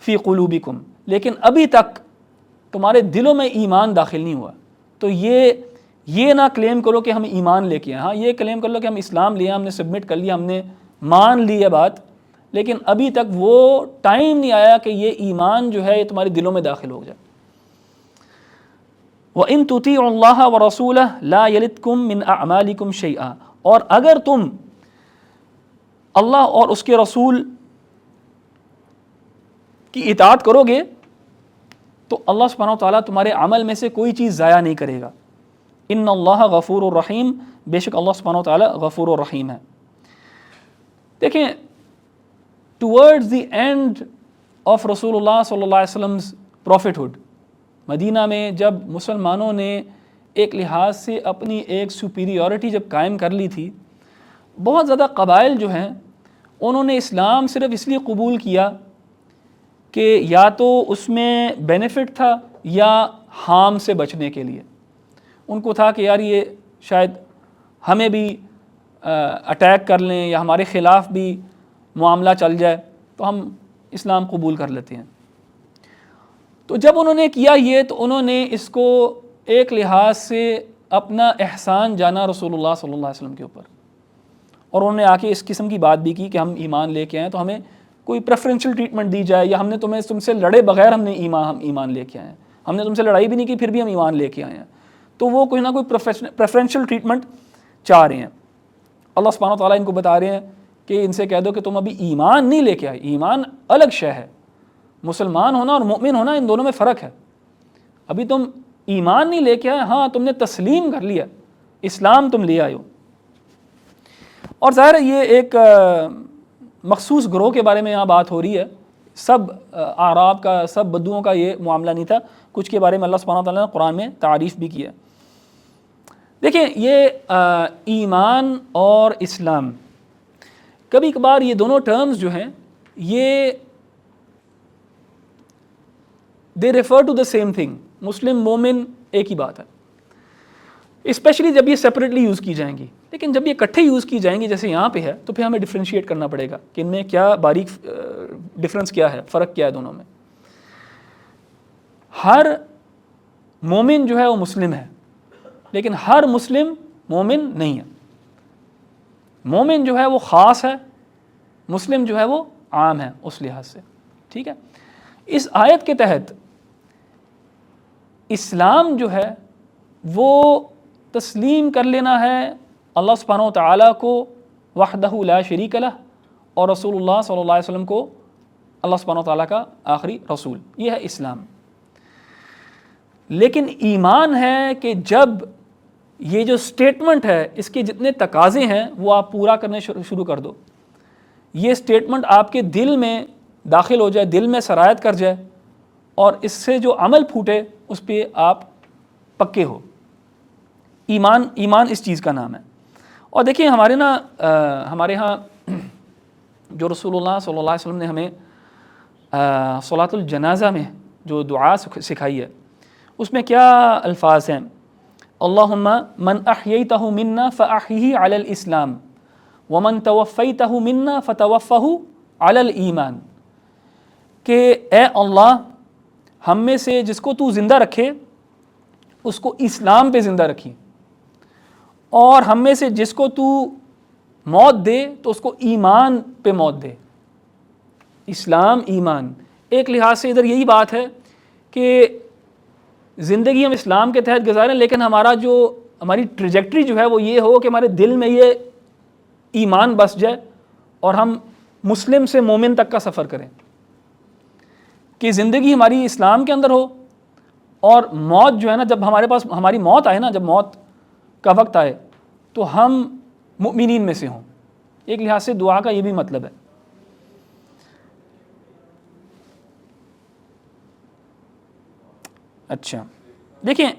فِي قُلُوبِكُمْ، لیکن ابھی تک تمہارے دلوں میں ایمان داخل نہیں ہوا. تو یہ نہ کلیم کرو کہ ہم ایمان لے کے آئے. ہاں یہ کلیم کر لو کہ ہم اسلام لے، ہم نے سبمٹ کر لیا، ہم نے مان لی ہے بات، لیکن ابھی تک وہ ٹائم نہیں آیا کہ یہ ایمان جو ہے یہ تمہارے دلوں میں داخل ہو جائے. وَإِن تُطِيعُوا اللَّهَ وَرَسُولَهُ لَا يَلِتْكُم مِّنْ أَعْمَالِكُمْ شَيْئًا، اور اگر تم اللہ اور اس کے رسول کی اطاعت کرو گے تو اللہ سبحانہ و تعالیٰ تمہارے عمل میں سے کوئی چیز ضائع نہیں کرے گا. ان اللہ غفور الرحیم، بے شک اللہ سبحانہ و تعالیٰ غفور الرحیم ہے. دیکھیں ٹورڈز دی اینڈ آف رسول اللہ صلی اللہ علیہ وسلم پروفٹہڈ، مدینہ میں جب مسلمانوں نے ایک لحاظ سے اپنی ایک سپیریورٹی جب قائم کر لی تھی، بہت زیادہ قبائل جو ہیں انہوں نے اسلام صرف اس لیے قبول کیا کہ یا تو اس میں بینیفٹ تھا یا ہارم سے بچنے کے لیے. ان کو تھا کہ یار یہ شاید ہمیں بھی اٹیک کر لیں یا ہمارے خلاف بھی معاملہ چل جائے تو ہم اسلام قبول کر لیتے ہیں. تو جب انہوں نے کیا یہ تو انہوں نے اس کو ایک لحاظ سے اپنا احسان جانا رسول اللہ صلی اللہ علیہ وسلم کے اوپر، اور انہوں نے آ کے اس قسم کی بات بھی کی کہ ہم ایمان لے کے آئیں تو ہمیں کوئی پریفرنشل ٹریٹمنٹ دی جائے، یا ہم نے تم سے لڑے بغیر ہم ایمان لے کے آئے ہیں، ہم نے تم سے لڑائی بھی نہیں کی پھر بھی ہم ایمان لے کے آئے ہیں. تو وہ کوئی نہ کوئی پریفرنشل ٹریٹمنٹ چاہ رہے ہیں. اللہ سبحانہ و تعالیٰ ان کو بتا رہے ہیں کہ ان سے کہہ دو کہ تم ابھی ایمان نہیں لے کے آئے. ایمان الگ شے ہے، مسلمان ہونا اور مومن ہونا ان دونوں میں فرق ہے. ابھی تم ایمان نہیں لے کے آئے، ہاں تم نے تسلیم کر لیا، اسلام تم لے آئے ہو. اور ظاہر ہے یہ ایک مخصوص گروہ کے بارے میں یہاں بات ہو رہی ہے، سب اعراب کا، سب بدوؤں کا یہ معاملہ نہیں تھا. کچھ کے بارے میں اللہ سبحانہ وتعالیٰ نے قرآن میں تعریف بھی کیا. دیکھیں یہ ایمان اور اسلام، کبھی کبھار یہ دونوں ٹرمز جو ہیں یہ they refer to the same thing. مسلم مومن ایک ہی بات ہے، اسپیشلی جب یہ سپریٹلی یوز کی جائیں گی. لیکن جب یہ اکٹھے یوز کی جائیں گی جیسے یہاں پہ ہے تو پھر ہمیں ڈفرینشیٹ کرنا پڑے گا کہ ان میں کیا باریک ڈفرینس کیا ہے، فرق کیا ہے دونوں میں. ہر مومن جو ہے وہ مسلم ہے، لیکن ہر مسلم مومن نہیں ہے. مومن جو ہے وہ خاص ہے، مسلم جو ہے وہ عام ہے اس لحاظ سے. ٹھیک ہے، اس آیت کے تحت اسلام جو ہے وہ تسلیم کر لینا ہے اللہ سبحانہ و تعالیٰ کو وحدہ لا شریک لہ، اور رسول اللہ صلی اللہ علیہ وسلم کو اللہ سبحانہ و تعالیٰ کا آخری رسول. یہ ہے اسلام. لیکن ایمان ہے کہ جب یہ جو سٹیٹمنٹ ہے اس کے جتنے تقاضے ہیں وہ آپ پورا کرنے شروع کر دو. یہ سٹیٹمنٹ آپ کے دل میں داخل ہو جائے، دل میں سرایت کر جائے، اور اس سے جو عمل پھوٹے اس پہ آپ پکے ہو. ایمان اس چیز کا نام ہے. اور دیکھیں ہمارے ہاں جو رسول اللہ صلی اللہ علیہ وسلم نے ہمیں صلاۃ الجنازہ میں جو دعا سکھائی ہے اس میں کیا الفاظ ہیں؟ اللہم من احییتہ منا فاحیہ علی الاسلام ومن توفیتہ منا فتوفہ علی الایمان. کہ اے اللہ ہم میں سے جس کو تو زندہ رکھے اس کو اسلام پہ زندہ رکھی، اور ہم میں سے جس کو تو موت دے تو اس کو ایمان پہ موت دے. اسلام ایمان، ایک لحاظ سے ادھر یہی بات ہے کہ زندگی ہم اسلام کے تحت گزاریں، لیکن ہماری ٹریجیکٹری جو ہے وہ یہ ہو کہ ہمارے دل میں یہ ایمان بس جائے اور ہم مسلم سے مومن تک کا سفر کریں. کہ زندگی ہماری اسلام کے اندر ہو، اور موت جو ہے نا جب ہمارے پاس ہماری موت آئے نا، جب موت کا وقت آئے تو ہم مؤمنین میں سے ہوں. ایک لحاظ سے دعا کا یہ بھی مطلب ہے. اچھا دیکھیں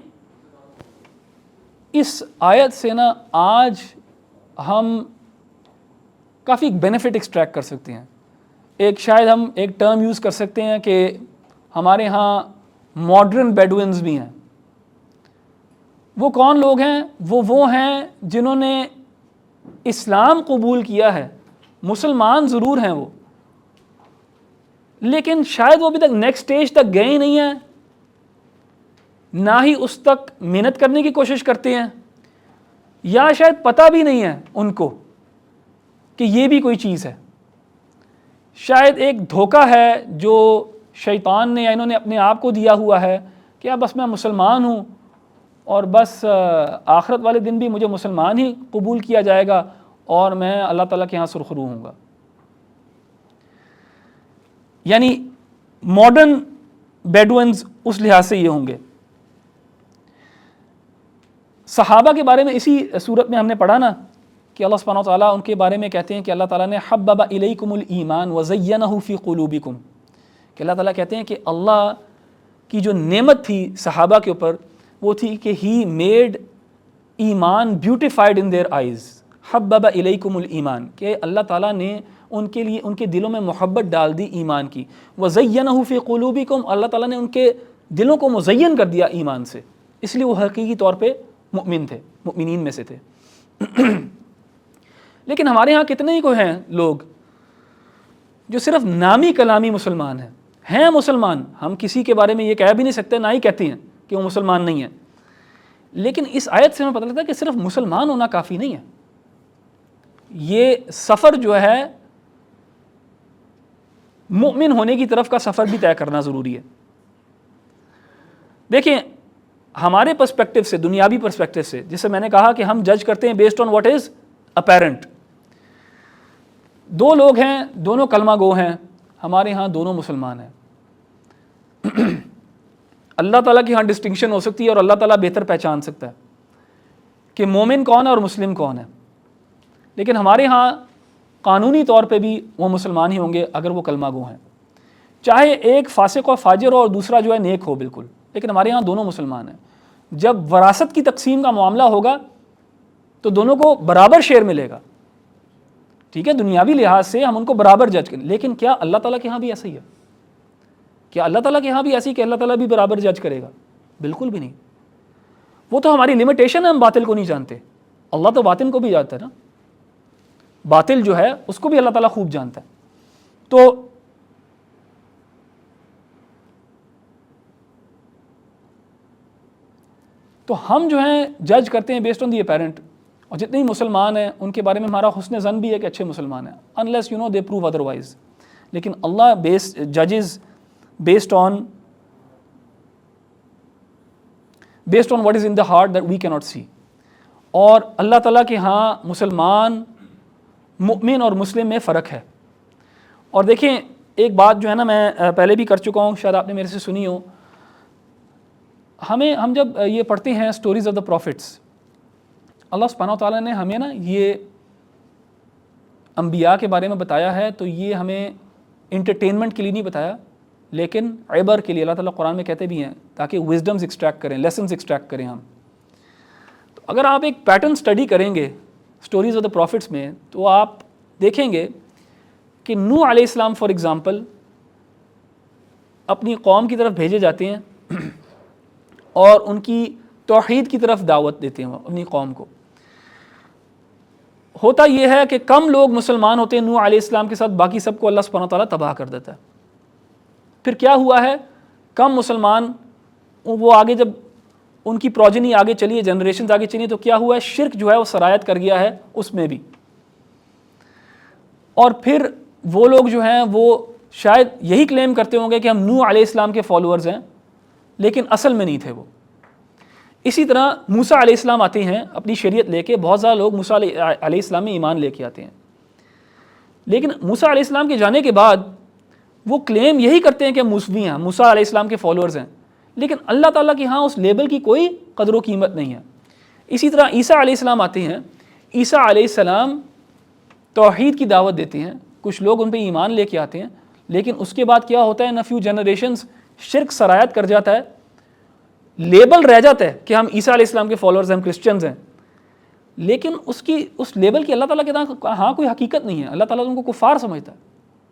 اس آیت سے نا آج ہم کافی بینیفٹ ایکسٹریکٹ کر سکتے ہیں. شاید ہم ایک ٹرم یوز کر سکتے ہیں کہ ہمارے ہاں ماڈرن بیڈوئنز بھی ہیں. وہ کون لوگ ہیں؟ وہ ہیں جنہوں نے اسلام قبول کیا ہے مسلمان ضرور ہیں وہ، لیکن شاید وہ ابھی تک نیکسٹ اسٹیج تک گئے ہی نہیں ہیں، نہ ہی اس تک محنت کرنے کی کوشش کرتے ہیں، یا شاید پتہ بھی نہیں ہے ان کو کہ یہ بھی کوئی چیز ہے۔ شاید ایک دھوکہ ہے جو شیطان نے یا انہوں نے اپنے آپ کو دیا ہوا ہے کہ اب بس میں مسلمان ہوں اور بس آخرت والے دن بھی مجھے مسلمان ہی قبول کیا جائے گا اور میں اللہ تعالیٰ کے ہاں سرخرو ہوں گا۔ یعنی ماڈرن بیڈوئنز اس لحاظ سے یہ ہوں گے۔ صحابہ کے بارے میں اسی صورت میں ہم نے پڑھا نا کہ اللہ سبحانہ وتعالیٰ ان کے بارے میں کہتے ہیں کہ اللہ تعالیٰ نے حبب الیکم الایمان وزینہ فی قلوبکم، کہ اللہ تعالیٰ کہتے ہیں کہ اللہ کی جو نعمت تھی صحابہ کے اوپر وہ تھی کہ ہی میڈ ایمان بیوٹیفائڈ ان دیئر آئیز، حبب الیکم الایمان، کہ اللہ تعالیٰ نے ان کے لیے ان کے دلوں میں محبت ڈال دی ایمان کی، وزینہ فی قلوبکم، اللہ تعالیٰ نے ان کے دلوں کو مزین کر دیا ایمان سے، اس لیے وہ حقیقی طور پہ مؤمن تھے، مؤمنین میں سے تھے۔ لیکن ہمارے ہاں کتنے ہی کو ہیں لوگ جو صرف نامی کلامی مسلمان ہیں مسلمان، ہم کسی کے بارے میں یہ کہہ بھی نہیں سکتے، نہ ہی کہتے ہیں کہ وہ مسلمان نہیں ہیں، لیکن اس آیت سے ہمیں پتہ لگتا ہے کہ صرف مسلمان ہونا کافی نہیں ہے، یہ سفر جو ہے مؤمن ہونے کی طرف کا سفر بھی طے کرنا ضروری ہے۔ دیکھیں ہمارے پرسپیکٹو سے، دنیاوی پرسپیکٹو سے، جسے میں نے کہا کہ ہم جج کرتے ہیں based on what is apparent, دو لوگ ہیں دونوں کلمہ گو ہیں، ہمارے ہاں دونوں مسلمان ہیں، اللہ تعالیٰ کی ہاں ڈسٹنکشن ہو سکتی ہے اور اللہ تعالیٰ بہتر پہچان سکتا ہے کہ مومن کون ہے اور مسلم کون ہے، لیکن ہمارے ہاں قانونی طور پہ بھی وہ مسلمان ہی ہوں گے اگر وہ کلمہ گو ہیں، چاہے ایک فاسق و فاجر ہو اور دوسرا جو ہے نیک ہو بالکل، لیکن ہمارے ہاں دونوں مسلمان ہیں۔ جب وراثت کی تقسیم کا معاملہ ہوگا تو دونوں کو برابر شیئر ملے گا، ٹھیک ہے، دنیاوی لحاظ سے ہم ان کو برابر جج کریں، لیکن کیا اللہ تعالیٰ کے ہاں بھی ایسا ہی ہے؟ کیا اللہ تعالیٰ کے ہاں بھی ایسی کہ اللہ تعالیٰ بھی برابر جج کرے گا؟ بالکل بھی نہیں، وہ تو ہماری لمیٹیشن ہے، ہم باطل کو نہیں جانتے، اللہ تو باطن کو بھی جانتا ہے نا، باطل جو ہے اس کو بھی اللہ تعالیٰ خوب جانتا ہے۔ تو ہم جو ہیں جج کرتے ہیں بیسڈ آن دی اپیرنٹ، اور جتنے ہی مسلمان ہیں ان کے بارے میں ہمارا حسن ظن بھی ہے کہ اچھے مسلمان ہیں، unless you know they prove otherwise، لیکن اللہ ججز based on what is in the heart that we cannot see، اور اللہ تعالیٰ کے ہاں مسلمان، مؤمن اور مسلم میں فرق ہے۔ اور دیکھیں ایک بات جو ہے نا میں پہلے بھی کر چکا ہوں، شاید آپ نے میرے سے سنی ہو، ہم جب یہ پڑھتے ہیں سٹوریز آف دا پروفٹس، اللہ سبحانہ وتعالیٰ نے ہمیں نا یہ انبیاء کے بارے میں بتایا ہے تو یہ ہمیں انٹرٹینمنٹ کے لیے نہیں بتایا، لیکن عبر کے لیے۔ اللہ تعالیٰ قرآن میں کہتے بھی ہیں تاکہ وزڈمز ایکسٹریکٹ کریں، لیسنز ایکسٹریکٹ کریں ہم۔ تو اگر آپ ایک پیٹرن سٹڈی کریں گے سٹوریز آف دا پروفٹس میں تو آپ دیکھیں گے کہ نوح علیہ السلام فار ایگزامپل اپنی قوم کی طرف بھیجے جاتے ہیں اور ان کی توحید کی طرف دعوت دیتے ہیں اپنی قوم کو۔ ہوتا یہ ہے کہ کم لوگ مسلمان ہوتے ہیں نوح علیہ السلام کے ساتھ، باقی سب کو اللہ سبحانہ وتعالیٰ تباہ کر دیتا ہے۔ پھر کیا ہوا ہے، کم مسلمان وہ آگے جب ان کی پروجنی آگے چلی ہے، جنریشنز آگے چلی، تو کیا ہوا ہے، شرک جو ہے وہ سرایت کر گیا ہے اس میں بھی، اور پھر وہ لوگ جو ہیں وہ شاید یہی کلیم کرتے ہوں گے کہ ہم نوح علیہ السلام کے فالوورز ہیں، لیکن اصل میں نہیں تھے وہ۔ اسی طرح موسیٰ علیہ السلام آتے ہیں اپنی شریعت لے کے، بہت زیادہ لوگ موسیٰ علیہ السلام میں ایمان لے کے آتے ہیں، لیکن موسیٰ علیہ السلام کے جانے کے بعد وہ کلیم یہی کرتے ہیں کہ موسوی ہیں، موسیٰ علیہ السلام کے فالوورز ہیں، لیکن اللہ تعالیٰ کے ہاں اس لیبل کی کوئی قدر و قیمت نہیں ہے۔ اسی طرح عیسیٰ علیہ السلام آتے ہیں، عیسیٰ علیہ السلام توحید کی دعوت دیتے ہیں، کچھ لوگ ان پہ ایمان لے کے آتے ہیں، لیکن اس کے بعد کیا ہوتا ہے، ان فیو جنریشنز شرک سرایت کر جاتا ہے، لیبل رہ جاتا ہے کہ ہم عیسیٰ علیہ السلام کے فالوورز ہیں، ہم کرسچنز ہیں، لیکن اس لیبل کی اللہ تعالیٰ کے ہاں کوئی حقیقت نہیں ہے، اللہ تعالیٰ ان کو کفار سمجھتا ہے۔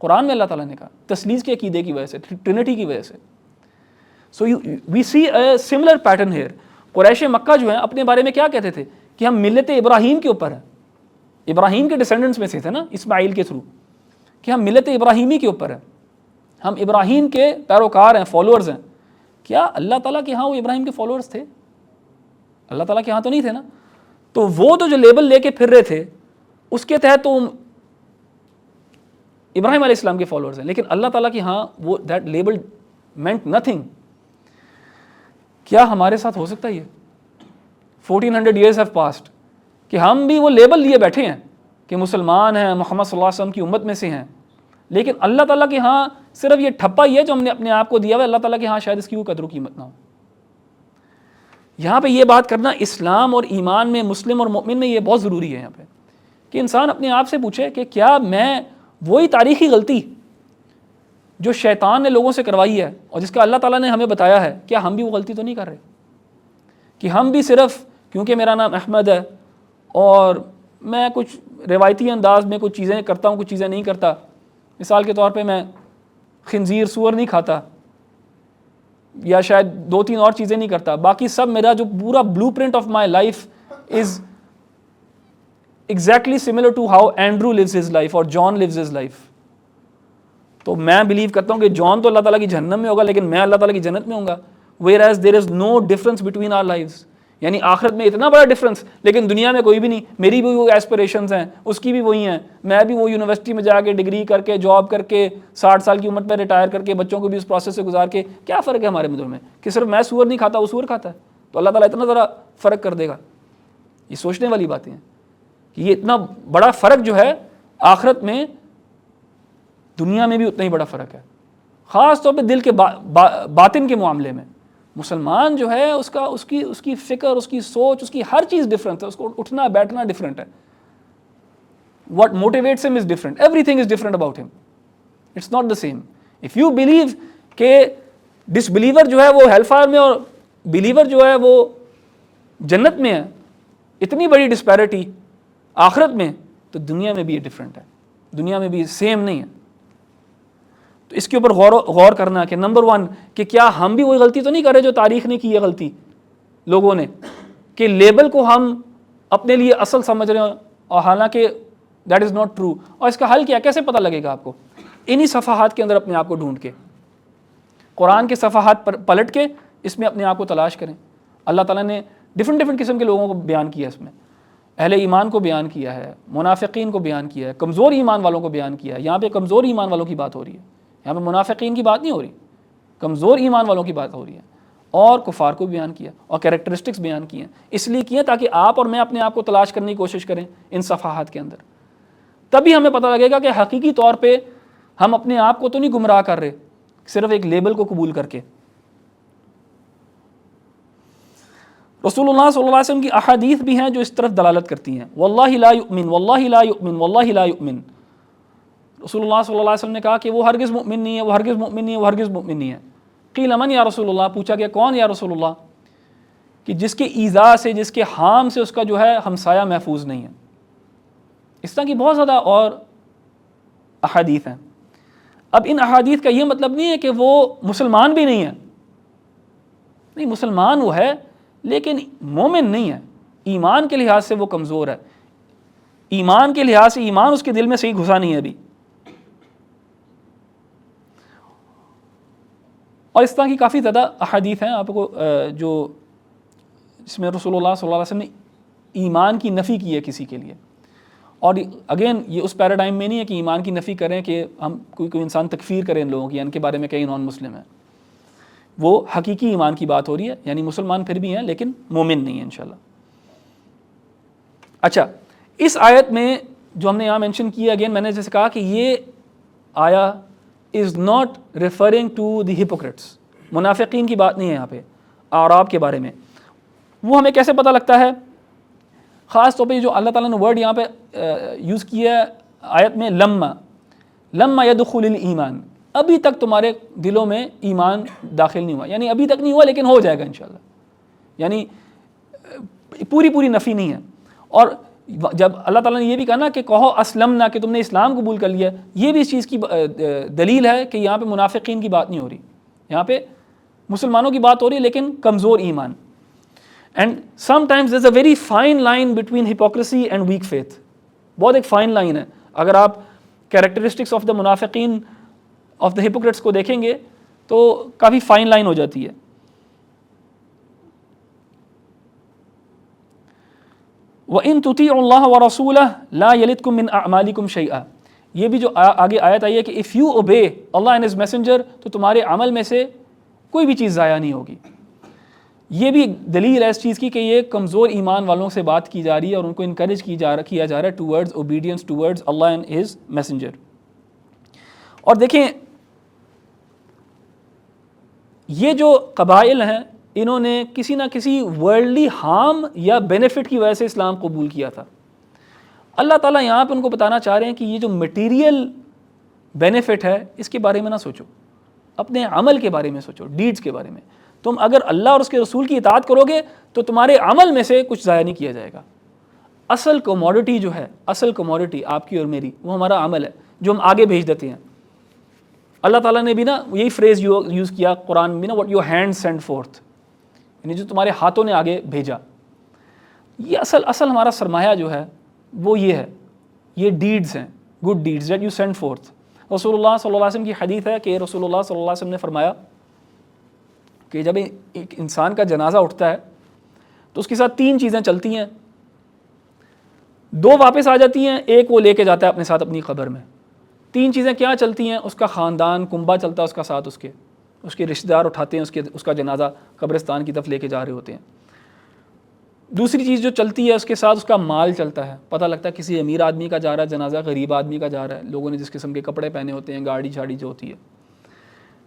قرآن میں اللہ تعالیٰ نے کہا تثلیث کے عقیدے کی وجہ سے، ٹرینٹی کی وجہ سے۔ سو وی سی اے سملر پیٹرن ہیئر۔ قریش مکہ جو ہیں اپنے بارے میں کیا کہتے تھے کہ ہم ملت ابراہیم کے اوپر ہیں، ابراہیم کے ڈسینڈنٹس میں سے تھے نا اسماعیل کے تھرو، کہ ہم ملت ابراہیمی کے اوپر ہیں، ہم ابراہیم کے پیروکار ہیں، فالوورز ہیں. کیا اللہ تعالیٰ کے ہاں وہ ابراہیم کے فالوورز تھے؟ اللہ تعالیٰ کے ہاں تو نہیں تھے نا. تو وہ تو جو لیبل لے کے پھر رہے تھے اس کے تحت تو ابراہیم علیہ السلام کے فالوورز ہیں، لیکن اللہ تعالیٰ کے ہاں وہ دیٹ لیبل مینٹ نتھنگ. کیا ہمارے ساتھ ہو سکتا ہے یہ؟ 1400 years have passed کہ ہم بھی وہ لیبل لیے بیٹھے ہیں کہ مسلمان ہیں، محمد صلی اللہ علیہ وسلم کی امت میں سے ہیں، لیکن اللہ تعالیٰ کے ہاں صرف یہ ٹھپا ہی ہے جو ہم نے اپنے آپ کو دیا ہوا ہے. اللہ تعالیٰ کے ہاں شاید اس کی کوئی قدر و قیمت نہ ہو. یہاں پہ یہ بات کرنا اسلام اور ایمان میں، مسلم اور مومن میں، یہ بہت ضروری ہے یہاں پہ کہ انسان اپنے آپ سے پوچھے کہ کیا میں وہی تاریخی غلطی جو شیطان نے لوگوں سے کروائی ہے اور جس کا اللہ تعالیٰ نے ہمیں بتایا ہے، کیا ہم بھی وہ غلطی تو نہیں کر رہے کہ ہم بھی صرف کیونکہ میرا نام احمد ہے اور میں کچھ روایتی انداز میں کچھ چیزیں کرتا ہوں، کچھ چیزیں نہیں کرتا. مثال کے طور پہ میں خنزیر، سور نہیں کھاتا، یا شاید 2-3 اور چیزیں نہیں کرتا، باقی سب میرا جو پورا blueprint of my life is exactly similar to how Andrew lives his life اور جان لیوز ہز لائف. تو میں بلیو کرتا ہوں کہ جان تو اللہ تعالیٰ کی جہنم میں ہوگا لیکن میں اللہ تعالیٰ کی جنت میں ہوں گا. whereas there is no difference between our lives. یعنی آخرت میں اتنا بڑا ڈفرینس لیکن دنیا میں کوئی بھی نہیں. میری بھی وہ ایسپریشنز ہیں، اس کی بھی وہی ہیں، میں بھی وہ یونیورسٹی میں جا کے ڈگری کر کے جاب کر کے 60 سال کی عمر پہ ریٹائر کر کے بچوں کو بھی اس پروسیس سے گزار کے، کیا فرق ہے ہمارے مدر میں کہ صرف میں سور نہیں کھاتا وہ سور کھاتا ہے؟ تو اللہ تعالیٰ اتنا ذرا فرق کر دے گا؟ یہ سوچنے والی باتیں ہیں کہ یہ اتنا بڑا فرق جو ہے آخرت میں، دنیا میں بھی اتنا ہی بڑا فرق ہے. خاص طور پہ دل کے باطن کے معاملے میں مسلمان جو ہے اس کی فکر، اس کی سوچ، اس کی ہر چیز ڈفرینٹ ہے، اس کو اٹھنا بیٹھنا ڈفرینٹ ہے. واٹ موٹیویٹس ہم is different, everything is different about ہم، it's not the same. If you believe کہ ڈس بلیور جو ہے وہ ہیل فائر میں اور بلیور جو ہے وہ جنت میں ہے، اتنی بڑی ڈسپیرٹی آخرت میں، تو دنیا میں بھی یہ ڈفرینٹ ہے، دنیا میں بھی سیم نہیں ہے. تو اس کے اوپر غور کرنا کہ نمبر 1 کہ کیا ہم بھی وہی غلطی تو نہیں کر رہے جو تاریخ نے کی ہے غلطی لوگوں نے، کہ لیبل کو ہم اپنے لیے اصل سمجھ رہے ہیں اور حالانکہ دیٹ از ناٹ ٹرو. اور اس کا حل کیا، کیسے پتہ لگے گا آپ کو؟ انہی صفحات کے اندر اپنے آپ کو ڈھونڈ کے، قرآن کے صفحات پر پلٹ کے اس میں اپنے آپ کو تلاش کریں. اللہ تعالیٰ نے ڈفرینٹ قسم کے لوگوں کو بیان کیا، اس میں اہل ایمان کو بیان کیا ہے، منافقین کو بیان کیا ہے، کمزور ایمان والوں کو بیان کیا ہے. یہاں پہ کمزور ایمان والوں کی بات ہو رہی ہے، یہاں پہ منافقین کی بات نہیں ہو رہی، کمزور ایمان والوں کی بات ہو رہی ہے. اور کفار کو بیان کیا اور کیریکٹرسٹکس بیان کیے ہیں، اس لیے کیے تاکہ آپ اور میں اپنے آپ کو تلاش کرنے کی کوشش کریں ان صفحات کے اندر. تبھی ہمیں پتہ لگے گا کہ حقیقی طور پہ ہم اپنے آپ کو تو نہیں گمراہ کر رہے صرف ایک لیبل کو قبول کر کے. رسول اللہ صلی اللہ علیہ وسلم کی احادیث بھی ہیں جو اس طرف دلالت کرتی ہیں. واللہ لا یؤمن، واللہ لا یؤمن، واللہ لا یؤمن. رسول اللہ صلی اللہ علیہ وسلم نے کہا کہ وہ ہرگز مؤمن نہیں ہے، وہ ہرگز مؤمن نہیں ہے، وہ ہرگز مؤمن نہیں ہے. قیل من یا رسول اللہ، پوچھا کہ کون یا رسول اللہ؟ کہ جس کے ایذا سے، جس کے حام سے اس کا جو ہے ہمسایہ محفوظ نہیں ہے. اس طرح کی بہت زیادہ اور احادیث ہیں. اب ان احادیث کا یہ مطلب نہیں ہے کہ وہ مسلمان بھی نہیں ہے، نہیں، مسلمان وہ ہے لیکن مومن نہیں ہے، ایمان کے لحاظ سے وہ کمزور ہے، ایمان کے لحاظ سے ایمان اس کے دل میں صحیح گھسا نہیں ہے ابھی. اور اس طرح کی کافی زیادہ احادیث ہیں آپ کو جو جس میں رسول اللہ صلی اللہ علیہ وسلم نے ایمان کی نفی کی ہے کسی کے لیے. اور اگین یہ اس پیراڈائم میں نہیں ہے کہ ایمان کی نفی کریں کہ ہم کوئی انسان تکفیر کرے ان لوگوں کی، ان کے بارے میں کئی نان مسلم ہیں. وہ حقیقی ایمان کی بات ہو رہی ہے، یعنی مسلمان پھر بھی ہیں لیکن مومن نہیں ہیں انشاءاللہ. اچھا، اس آیت میں جو ہم نے یہاں مینشن کیا، اگین میں نے جیسے کہا کہ یہ آیا is not referring to the hypocrites, منافقین کی بات نہیں ہے یہاں پہ، اعراب کے بارے میں. وہ ہمیں کیسے پتہ لگتا ہے؟ خاص طور پہ جو اللہ تعالیٰ نے ورڈ یہاں پہ یوز کیا ہے آیت میں، لما یدخل الایمان، ابھی تک تمہارے دلوں میں ایمان داخل نہیں ہوا، یعنی ابھی تک نہیں ہوا لیکن ہو جائے گا انشاءاللہ، یعنی پوری نفی نہیں ہے. اور جب اللہ تعالیٰ نے یہ بھی کہا نا کہ کہو اسلمنا، کہ تم نے اسلام قبول کر لیا، یہ بھی اس چیز کی دلیل ہے کہ یہاں پہ منافقین کی بات نہیں ہو رہی، یہاں پہ مسلمانوں کی بات ہو رہی ہے لیکن کمزور ایمان. And sometimes there's a very fine line between hypocrisy and weak faith. بہت ایک فائن لائن ہے. اگر آپ کیریکٹرسٹکس آف دا منافقین آف دا ہپوکریٹس کو دیکھیں گے تو کافی فائن لائن ہو جاتی ہے. وَإِن تُطِيعُوا اللَّهَ وَرَسُولَهُ لَا يَلِدْكُم مِّنْ أَعْمَالِكُمْ شَيْئًا. یہ بھی جو آگے آیت آئی ہے کہ if you obey Allah and His messenger تو تمہارے عمل میں سے کوئی بھی چیز ضائع نہیں ہوگی. یہ بھی دلیل ہے اس چیز کی کہ یہ کمزور ایمان والوں سے بات کی جا رہی ہے اور ان کو انکریج کیا جا رہا ہے towards obedience towards Allah and his messenger. اور دیکھیں یہ جو قبائل ہیں انہوں نے کسی نہ کسی ورلڈلی ہارم یا بینیفٹ کی وجہ سے اسلام قبول کیا تھا. اللہ تعالیٰ یہاں پہ ان کو بتانا چاہ رہے ہیں کہ یہ جو مٹیریل بینیفٹ ہے اس کے بارے میں نہ سوچو, اپنے عمل کے بارے میں سوچو, ڈیڈز کے بارے میں. تم اگر اللہ اور اس کے رسول کی اطاعت کرو گے تو تمہارے عمل میں سے کچھ ضائع نہیں کیا جائے گا. اصل کوموڈٹی جو ہے, اصل کوموڈٹی آپ کی اور میری, وہ ہمارا عمل ہے جو ہم آگے بھیج دیتے ہیں. اللہ تعالیٰ نے بھی نا یہی فریز یوز کیا قرآن میں نا, what your hand send forth, یعنی جو تمہارے ہاتھوں نے آگے بھیجا. یہ اصل ہمارا سرمایہ جو ہے وہ یہ ہے, یہ ڈیڈز ہیں, good deeds that you send forth. رسول اللہ صلی اللہ علیہ وسلم کی حدیث ہے کہ رسول اللہ صلی اللہ علیہ وسلم نے فرمایا کہ جب ایک انسان کا جنازہ اٹھتا ہے تو اس کے ساتھ 3 چیزیں چلتی ہیں, 2 واپس آ جاتی ہیں, ایک وہ لے کے جاتا ہے اپنے ساتھ اپنی قبر میں. 3 چیزیں کیا چلتی ہیں؟ اس کا خاندان کنبہ چلتا ہے اس کا ساتھ, اس کے رشتہ دار اٹھاتے ہیں اس کا جنازہ قبرستان کی طرف لے کے جا رہے ہوتے ہیں. دوسری چیز جو چلتی ہے اس کے ساتھ اس کا مال چلتا ہے, پتہ لگتا ہے کسی امیر آدمی کا جا رہا ہے جنازہ, غریب آدمی کا جا رہا ہے, لوگوں نے جس قسم کے کپڑے پہنے ہوتے ہیں, گاڑی چھاڑی جو ہوتی ہے.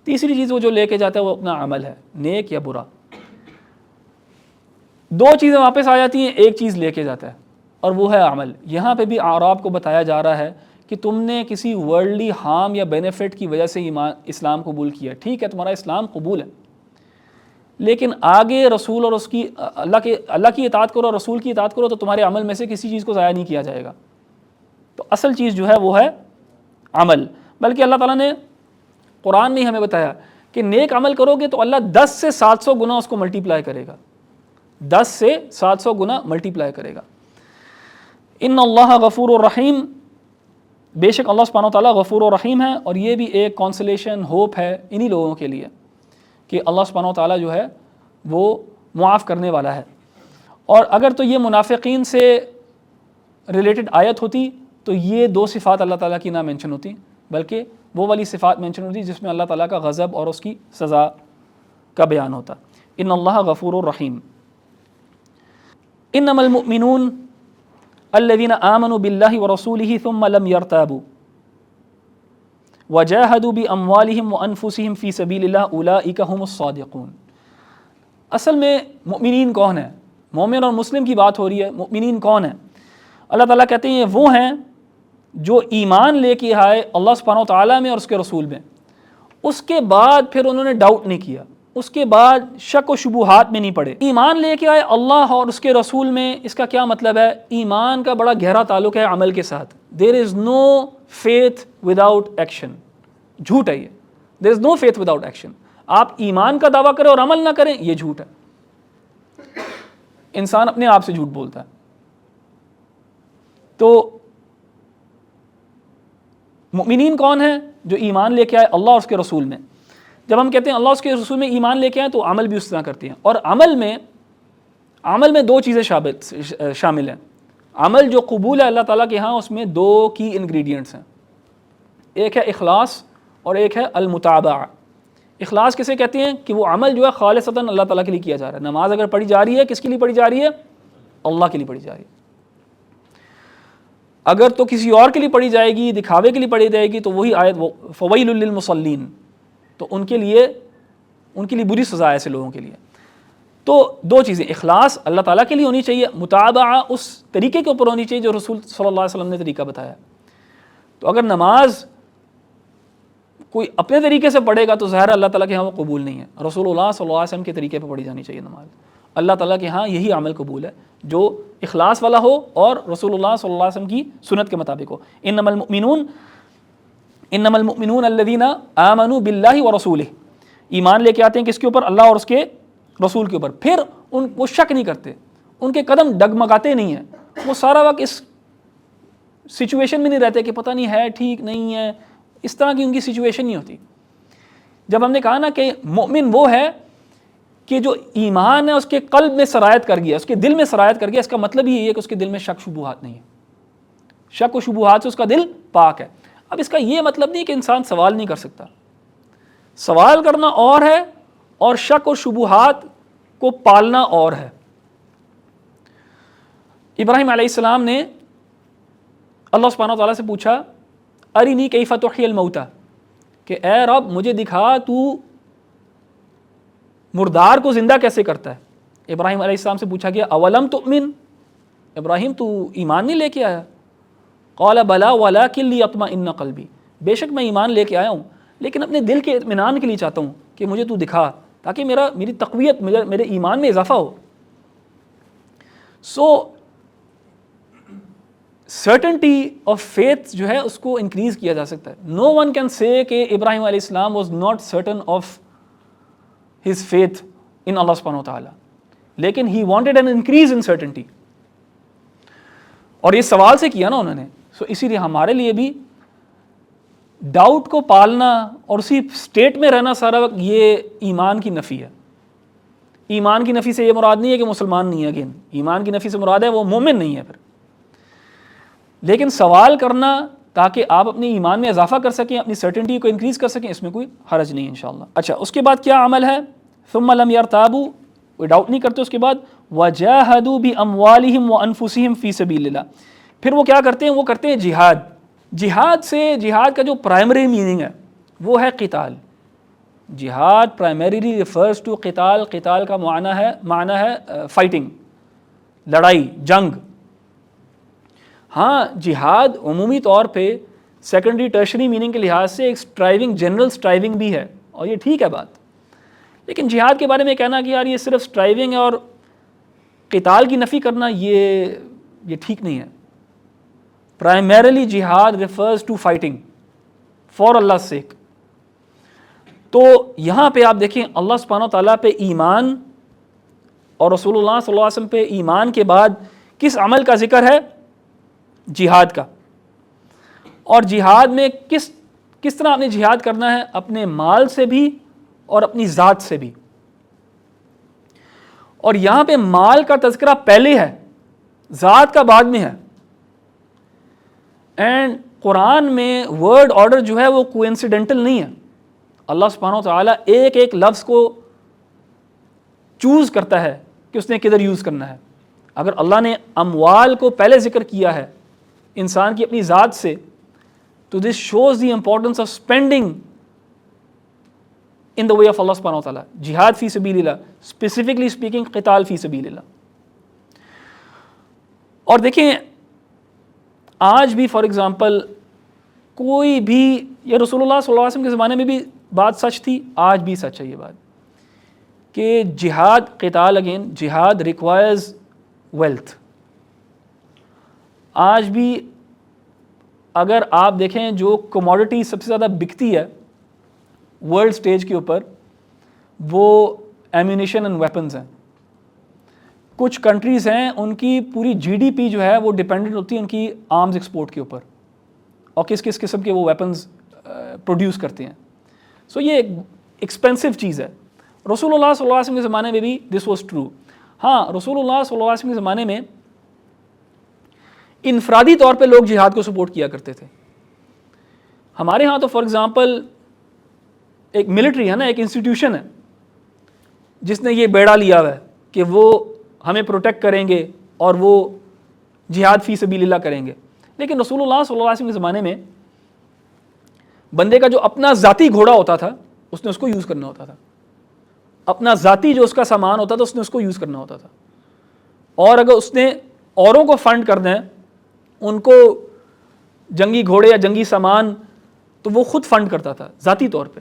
تیسری چیز وہ جو لے کے جاتا ہے وہ اپنا عمل ہے, نیک یا برا. 2 چیزیں واپس آ جاتی ہیں, ایک چیز لے کے جاتا ہے اور وہ ہے عمل. یہاں پہ بھی اعراب کو بتایا جا رہا ہے کہ تم نے کسی ورلڈلی ہارم یا بینیفٹ کی وجہ سے اسلام قبول کیا. ٹھیک ہے, تمہارا اسلام قبول ہے, لیکن آگے رسول اور اس کی اللہ کی اطاعت کرو اور رسول کی اطاعت کرو تو تمہارے عمل میں سے کسی چیز کو ضائع نہیں کیا جائے گا. تو اصل چیز جو ہے وہ ہے عمل. بلکہ اللہ تعالیٰ نے قرآن میں ہمیں بتایا کہ نیک عمل کرو گے تو اللہ 10 سے 700 گنا اس کو ملٹیپلائی کرے گا, 10 سے 700 گنا ملٹیپلائی کرے گا. ان اللہ غفور الرحیم, بے شک اللہ سبحانہ و تعالیٰ غفور و رحیم ہے. اور یہ بھی ایک کانسلیشن ہوپ ہے انہی لوگوں کے لیے کہ اللہ سبحانہ و تعالیٰ جو ہے وہ معاف کرنے والا ہے. اور اگر تو یہ منافقین سے ریلیٹڈ آیت ہوتی تو یہ 2 صفات اللہ تعالیٰ کی نہ مینشن ہوتی, بلکہ وہ والی صفات مینشن ہوتی جس میں اللہ تعالیٰ کا غضب اور اس کی سزا کا بیان ہوتا. ان اللہ غفور الرحیم. انما المؤمنون الذين آمنوا بالله ورسوله ثم لم يرتابوا وجاهدوا بأموالهم وأنفسهم في سبيل الله أولئك هم الصادقون. اصل میں مؤمنین کون ہیں؟ مومن اور مسلم کی بات ہو رہی ہے. مؤمنین کون ہیں؟ اللہ تعالیٰ کہتے ہیں وہ ہیں جو ایمان لے کے آئے اللہ سبحانہ و تعالیٰ میں اور اس کے رسول میں, اس کے بعد پھر انہوں نے ڈاؤٹ نہیں کیا, اس کے بعد شک و شبہات میں نہیں پڑے. ایمان لے کے آئے اللہ اور اس کے رسول میں, اس کا کیا مطلب ہے؟ ایمان کا بڑا گہرا تعلق ہے عمل کے ساتھ. دیر از نو فیتھ وداؤٹ ایکشن. جھوٹ ہے یہ, دیر از نو فیتھ وداؤٹ ایکشن. آپ ایمان کا دعویٰ کریں اور عمل نہ کریں, یہ جھوٹ ہے. انسان اپنے آپ سے جھوٹ بولتا ہے. تو مؤمنین کون ہیں؟ جو ایمان لے کے آئے اللہ اور اس کے رسول میں. جب ہم کہتے ہیں اللہ اور اس کے رسول میں ایمان لے کے آئے تو عمل بھی اس طرح کرتے ہیں. اور عمل میں 2 چیزیں شامل ہیں. عمل جو قبول ہے اللہ تعالیٰ کے ہاں اس میں 2 کی انگریڈینٹس ہیں, ایک ہے اخلاص اور ایک ہے المتابعہ. اخلاص کسے کہتے ہیں؟ کہ وہ عمل جو ہے خالصتاً اللہ تعالیٰ کے لیے کیا جا رہا ہے. نماز اگر پڑھی جا رہی ہے کس کے لیے پڑھی جا رہی ہے؟ اللہ کے لیے پڑھی جا رہی ہے. اگر تو کسی اور کے لیے پڑھی جائے گی, دکھاوے کے لیے پڑھی جائے گی, تو وہی آیت فویل للمصلین, تو ان کے لیے بری سزا ہے ایسے لوگوں کے لیے. تو 2 چیزیں, اخلاص اللہ تعالیٰ کے لیے ہونی چاہیے, متابعہ اس طریقے کے اوپر ہونی چاہیے جو رسول صلی اللہ علیہ وسلم نے طریقہ بتایا. تو اگر نماز کوئی اپنے طریقے سے پڑھے گا تو ظاہر اللہ تعالیٰ کے ہاں وہ قبول نہیں ہے. رسول اللہ صلی اللہ علیہ وسلم کے طریقے پہ پڑھی جانی چاہیے نماز. اللہ تعالیٰ کے ہاں یہی عمل قبول ہے جو اخلاص والا ہو اور رسول اللہ صلی اللہ علیہ وسلم کی سنت کے مطابق ہو. انما المؤمنون الذین آمنوا باللہ ورسولہ, ایمان لے کے آتے ہیں کس کے اوپر؟ اللہ اور اس کے رسول کے اوپر. پھر وہ شک نہیں کرتے, ان کے قدم ڈگمگاتے نہیں ہیں, وہ سارا وقت اس سچویشن میں نہیں رہتے کہ پتہ نہیں ہے ٹھیک نہیں ہے، اس طرح کی ان کی سچویشن نہیں ہوتی. جب ہم نے کہا نا کہ مومن وہ ہے کہ جو ایمان ہے اس کے قلب میں سرایت کر گیا، اس کے دل میں سرایت کر گیا، اس کا مطلب ہی یہ ہے کہ اس کے دل میں شک شبہات نہیں ہے، شک و شبہات سے اس کا دل پاک ہے. اب اس کا یہ مطلب نہیں کہ انسان سوال نہیں کر سکتا، سوال کرنا اور ہے اور شک و شبہات کو پالنا اور ہے. ابراہیم علیہ السلام نے اللہ سبحانہ وتعالیٰ سے پوچھا ارینی کیف تحیی الموتیٰ، کہ اے رب مجھے دکھا تو مردار کو زندہ کیسے کرتا ہے. ابراہیم علیہ السلام سے پوچھا گیا اولم تؤمن، ابراہیم تو ایمان نہیں لے کے آیا؟ قال بلا ولکن لیطمئن قلبی، بے شک میں ایمان لے کے آیا ہوں لیکن اپنے دل کے اطمینان کے لیے چاہتا ہوں کہ مجھے تو دکھا تاکہ میری تقویت، میرے ایمان میں اضافہ ہو. سو سرٹنٹی آف فیتھ جو ہے اس کو انکریز کیا جا سکتا ہے. نو ون کین سے کہ ابراہیم علیہ السلام was not certain of his faith in Allah subhanahu wa ta'ala, لیکن he wanted an increase in certainty. اور یہ سوال سے کیا نا انہوں نے. سو اسی لیے ہمارے لیے بھی ڈاؤٹ کو پالنا اور اسی اسٹیٹ میں رہنا سارا وقت یہ ایمان کی نفی ہے. ایمان کی نفی سے یہ مراد نہیں ہے کہ مسلمان نہیں ہے، اگین ایمان کی نفی سے مراد ہے وہ مومن نہیں ہے پھر. لیکن سوال کرنا تاکہ آپ اپنے ایمان میں اضافہ کر سکیں، اپنی سرٹنٹی کو انکریز کر سکیں، اس میں کوئی حرج نہیں انشاءاللہ. اچھا اس کے بعد کیا عمل ہے؟ ثم لم يرتابوا، وہ ڈاؤٹ نہیں کرتے. اس کے بعد وجاہدوا باموالہم وانفسہم فی سبیل اللہ، پھر وہ کیا کرتے ہیں؟ وہ کرتے ہیں جہاد. جہاد کا جو پرائمری میننگ ہے وہ ہے قتال. جہاد پرائمریلی ریفرز ٹو قتال. قتال کا معنی ہے فائٹنگ، لڑائی، جنگ. ہاں جہاد عمومی طور پہ سیکنڈری ٹرشری میننگ کے لحاظ سے ایک سٹرائیونگ، جنرل سٹرائیونگ بھی ہے اور یہ ٹھیک ہے بات. لیکن جہاد کے بارے میں کہنا کہ یار یہ صرف سٹرائیونگ ہے اور قتال کی نفی کرنا یہ ٹھیک نہیں ہے. پرائمریلی جہاد ریفرز ٹو فائٹنگ فار اللہ سیک. تو یہاں پہ آپ دیکھیں اللہ سبحانہ و تعالیٰ پہ ایمان اور رسول اللہ صلی اللہ علیہ وسلم پہ ایمان کے بعد کس عمل کا ذکر ہے؟ جہاد کا. اور جہاد میں کس طرح آپ نے جہاد کرنا ہے؟ اپنے مال سے بھی اور اپنی ذات سے بھی. اور یہاں پہ مال کا تذکرہ پہلے ہے، ذات کا بعد میں ہے. اینڈ قرآن میں ورڈ آرڈر جو ہے وہ کوئنسیڈنٹل نہیں ہے. اللہ سبحانہ و تعالیٰ ایک ایک لفظ کو چوز کرتا ہے کہ اس نے کدھر یوز کرنا ہے. اگر اللہ نے اموال کو پہلے ذکر کیا ہے انسان کی اپنی ذات سے، تو this shows the importance of spending in the way of Allah subhanahu wa ta'ala. جہاد فی سبیل اللہ، اسپیسیفکلی اسپیکنگ قتال فی سبیل اللہ. اور دیکھیں آج بھی فار ایگزامپل کوئی بھی، یہ رسول اللہ صلی اللہ علیہ وسلم کے زمانے میں بھی بات سچ تھی، آج بھی سچ ہے یہ بات کہ جہاد، قتال اگین، جہاد ریکوائرز ویلتھ. آج بھی اگر آپ دیکھیں جو کموڈٹی سب سے زیادہ بکتی ہے ورلڈ سٹیج کے اوپر وہ ایمونیشن اینڈ ویپنز ہیں. کچھ کنٹریز ہیں ان کی پوری جی ڈی پی جو ہے وہ ڈپینڈنٹ ہوتی ہے ان کی آرمز ایکسپورٹ کے اوپر اور کس کس قسم کے وہ ویپنز پروڈیوس کرتے ہیں. سو یہ ایک ایکسپینسو چیز ہے. رسول اللہ صلی اللہ علیہ وسلم کے زمانے میں بھی دس واز ٹرو. ہاں رسول اللہ صلی اللہ علیہ وسلم کے زمانے میں انفرادی طور پہ لوگ جہاد کو سپورٹ کیا کرتے تھے. ہمارے ہاں تو فار ایگزامپل ایک ملٹری ہے نا، ایک انسٹیٹیوشن ہے جس نے یہ بیڑا لیا ہوا ہے کہ وہ ہمیں پروٹیکٹ کریں گے اور وہ جہاد فی سبیل اللہ کریں گے. لیکن رسول اللہ صلی اللہ علیہ وسلم کے زمانے میں بندے کا جو اپنا ذاتی گھوڑا ہوتا تھا اس نے اس کو یوز کرنا ہوتا تھا. اپنا ذاتی جو اس کا سامان ہوتا تھا اس نے اس کو یوز کرنا ہوتا تھا. اور اگر اس نے اوروں کو فنڈ کرنا ہے، ان کو جنگی گھوڑے یا جنگی سامان، تو وہ خود فنڈ کرتا تھا ذاتی طور پہ.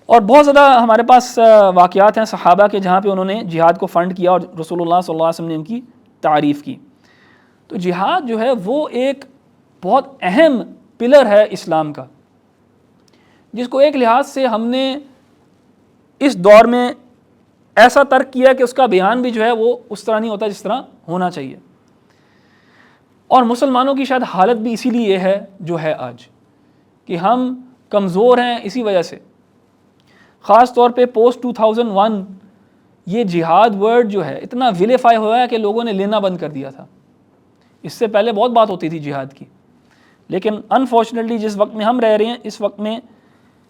اور بہت زیادہ ہمارے پاس واقعات ہیں صحابہ کے جہاں پہ انہوں نے جہاد کو فنڈ کیا اور رسول اللہ صلی اللہ علیہ وسلم نے ان کی تعریف کی. تو جہاد جو ہے وہ ایک بہت اہم پلر ہے اسلام کا، جس کو ایک لحاظ سے ہم نے اس دور میں ایسا ترک کیا کہ اس کا بیان بھی جو ہے وہ اس طرح نہیں ہوتا جس طرح ہونا چاہیے. اور مسلمانوں کی شاید حالت بھی اسی لیے ہے جو ہے آج، کہ ہم کمزور ہیں اسی وجہ سے. خاص طور پہ پوسٹ 2001 یہ جہاد ورڈ جو ہے اتنا ویلیفائی ہوا ہے کہ لوگوں نے لینا بند کر دیا تھا. اس سے پہلے بہت بات ہوتی تھی جہاد کی، لیکن انفارچونیٹلی جس وقت میں ہم رہ رہے ہیں اس وقت میں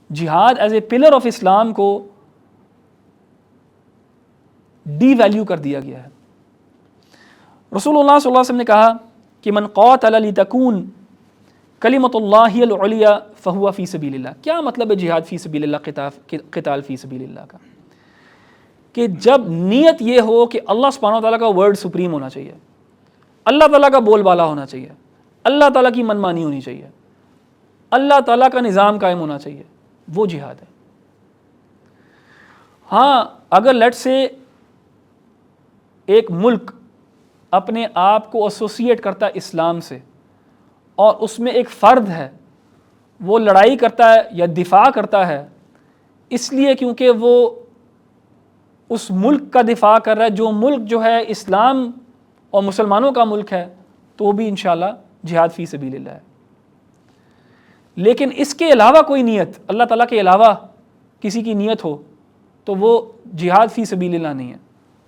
جہاد ایز اے پلر آف اسلام کو ڈی ویلیو کر دیا گیا ہے. رسول اللہ صلی اللہ علیہ وسلم نے کہا کہ من قاتل لتکون کلمۃ اللہ ہی العلیٰ فہو فی سبیل اللہ. کیا مطلب ہے جہاد فی سبیل اللہ، قتال فی سبیل اللہ کا؟ کہ جب نیت یہ ہو کہ اللہ سبحانہ و تعالیٰ کا ورڈ سپریم ہونا چاہیے، اللہ تعالیٰ کا بول بالا ہونا چاہیے، اللہ تعالیٰ کی منمانی ہونی چاہیے، اللہ تعالیٰ کا نظام قائم ہونا چاہیے، وہ جہاد ہے. ہاں اگر لیٹ سے ایک ملک اپنے آپ کو ایسوسیٹ کرتا ہے اسلام سے اور اس میں ایک فرد ہے وہ لڑائی کرتا ہے یا دفاع کرتا ہے اس لیے کیونکہ وہ اس ملک کا دفاع کر رہا ہے، جو ملک جو ہے اسلام اور مسلمانوں کا ملک ہے، تو وہ بھی انشاءاللہ جہاد فی سبیل اللہ ہے. لیکن اس کے علاوہ کوئی نیت، اللہ تعالیٰ کے علاوہ کسی کی نیت ہو تو وہ جہاد فی سبیل اللہ نہیں ہے.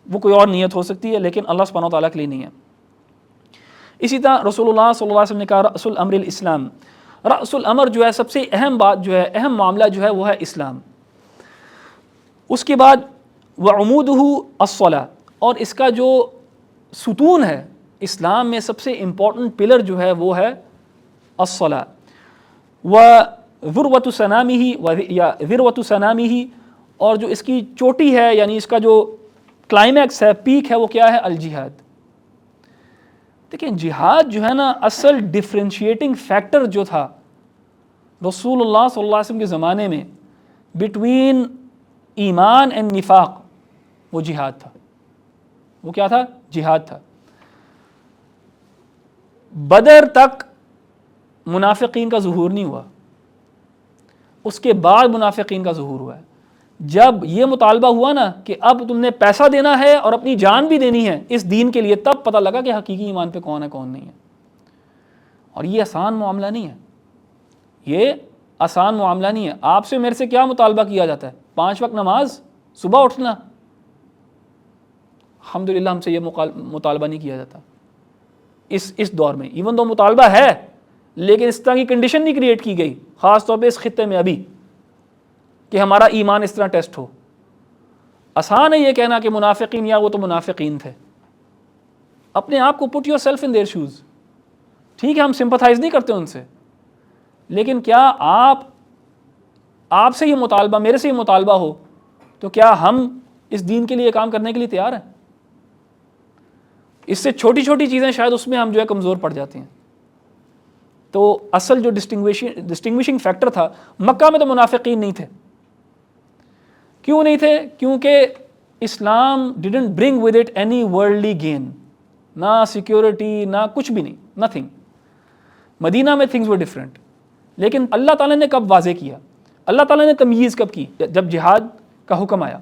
وہ کوئی اور نیت ہو سکتی ہے لیکن اللہ سبحانہ و تعالیٰ کے لیے نہیں ہے. اسی طرح رسول اللہ صلی اللہ علیہ وسلم نے کہا رأس الامر الاسلام. رأس الامر جو ہے سب سے اہم بات جو ہے، اہم معاملہ جو ہے وہ ہے اسلام. اس کے بعد وعمودہ الصلاۃ، اور اس کا جو ستون ہے اسلام میں سب سے امپورٹنٹ پلر جو ہے وہ ہے الصلاۃ. وذروۃ صنامہ یا ذروۃ صنامہ، اور جو اس کی چوٹی ہے یعنی اس کا جو کلائمیکس ہے، پیک ہے، وہ کیا ہے؟ الجہاد. دیکھیں جہاد جو ہے نا اصل ڈفرینشیٹنگ فیکٹر جو تھا رسول اللہ صلی اللہ علیہ وسلم کے زمانے میں بٹوین ایمان اینڈ نفاق، وہ جہاد تھا. وہ کیا تھا؟ جہاد تھا. بدر تک منافقین کا ظہور نہیں ہوا، اس کے بعد منافقین کا ظہور ہوا ہے. جب یہ مطالبہ ہوا نا کہ اب تم نے پیسہ دینا ہے اور اپنی جان بھی دینی ہے اس دین کے لیے، تب پتہ لگا کہ حقیقی ایمان پہ کون ہے کون نہیں ہے. اور یہ آسان معاملہ نہیں ہے، یہ آسان معاملہ نہیں ہے. آپ سے میرے سے کیا مطالبہ کیا جاتا ہے؟ 5 وقت نماز، صبح اٹھنا. الحمدللہ ہم سے یہ مطالبہ نہیں کیا جاتا اس دور میں. ایون دو مطالبہ ہے لیکن اس طرح کی کنڈیشن نہیں کریٹ کی گئی، خاص طور پہ اس خطے میں ابھی، کہ ہمارا ایمان اس طرح ٹیسٹ ہو. آسان ہے یہ کہنا کہ منافقین یا وہ تو منافقین تھے. اپنے آپ کو put yourself in their shoes. ٹھیک ہے ہم سمپتھائز نہیں کرتے ان سے، لیکن کیا آپ سے یہ مطالبہ، میرے سے یہ مطالبہ ہو تو کیا ہم اس دین کے لیے کام کرنے کے لیے تیار ہیں؟ اس سے چھوٹی چھوٹی چیزیں شاید اس میں ہم جو ہے کمزور پڑ جاتے ہیں. تو اصل جو ڈسٹنگوشنگ فیکٹر تھا، مکہ میں تو منافقین نہیں تھے. کیوں نہیں تھے؟ کیونکہ Islam didn't bring with it any worldly gain, نہ سیکیورٹی نہ کچھ بھی نہیں، نتھنگ. مدینہ میں تھنگز ور ڈفرینٹ. لیکن اللہ تعالیٰ نے کب واضح کیا؟ اللہ تعالیٰ نے تمییز کب کی؟ جب جہاد کا حکم آیا.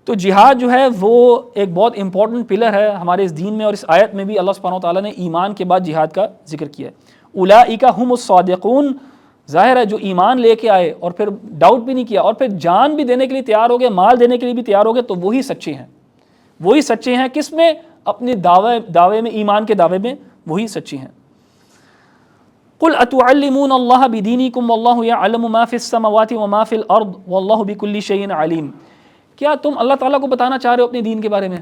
تو جہاد جو ہے وہ ایک بہت امپورٹنٹ پلر ہے ہمارے اس دین میں، اور اس آیت میں بھی اللہ سبحانہ و تعالیٰ نے ایمان کے بعد جہاد کا ذکر کیا ہے. اولئک ھم الصادقون. ظاہر ہے جو ایمان لے کے آئے اور پھر ڈاؤٹ بھی نہیں کیا اور پھر جان بھی دینے کے لیے تیار ہو گئے، مال دینے کے لیے بھی تیار ہو گئے، تو وہی سچے ہیں. وہی سچے ہیں کس میں؟ اپنے دعوے میں، ایمان کے دعوے میں وہی سچے ہیں. قل اتعلمون اللہ بدینکم واللہ یعلم ما فی السماوات وما فی الارض واللہ بکل شیء علیم. کیا تم اللہ تعالیٰ کو بتانا چاہ رہے ہو اپنے دین کے بارے میں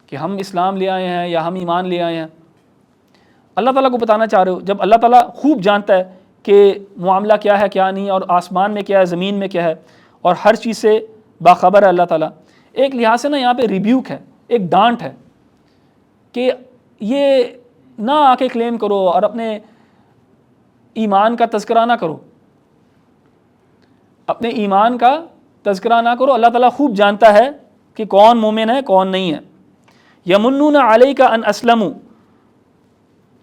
کہ ہم اسلام لے آئے ہیں یا ہم ایمان لے آئے ہیں؟ اللہ تعالیٰ کو بتانا چاہ رہے ہو جب اللہ تعالیٰ خوب جانتا ہے کہ معاملہ کیا ہے کیا نہیں، اور آسمان میں کیا ہے، زمین میں کیا ہے، اور ہر چیز سے باخبر ہے اللہ تعالیٰ. ایک لحاظ سے نا یہاں پہ ریبیوک ہے، ایک ڈانٹ ہے کہ یہ نہ آ کے کلیم کرو اور اپنے ایمان کا تذکرہ نہ کرو، اپنے ایمان کا تذکرہ نہ کرو. اللہ تعالیٰ خوب جانتا ہے کہ کون مومن ہے کون نہیں ہے. یمنون علیک ان اسلموا،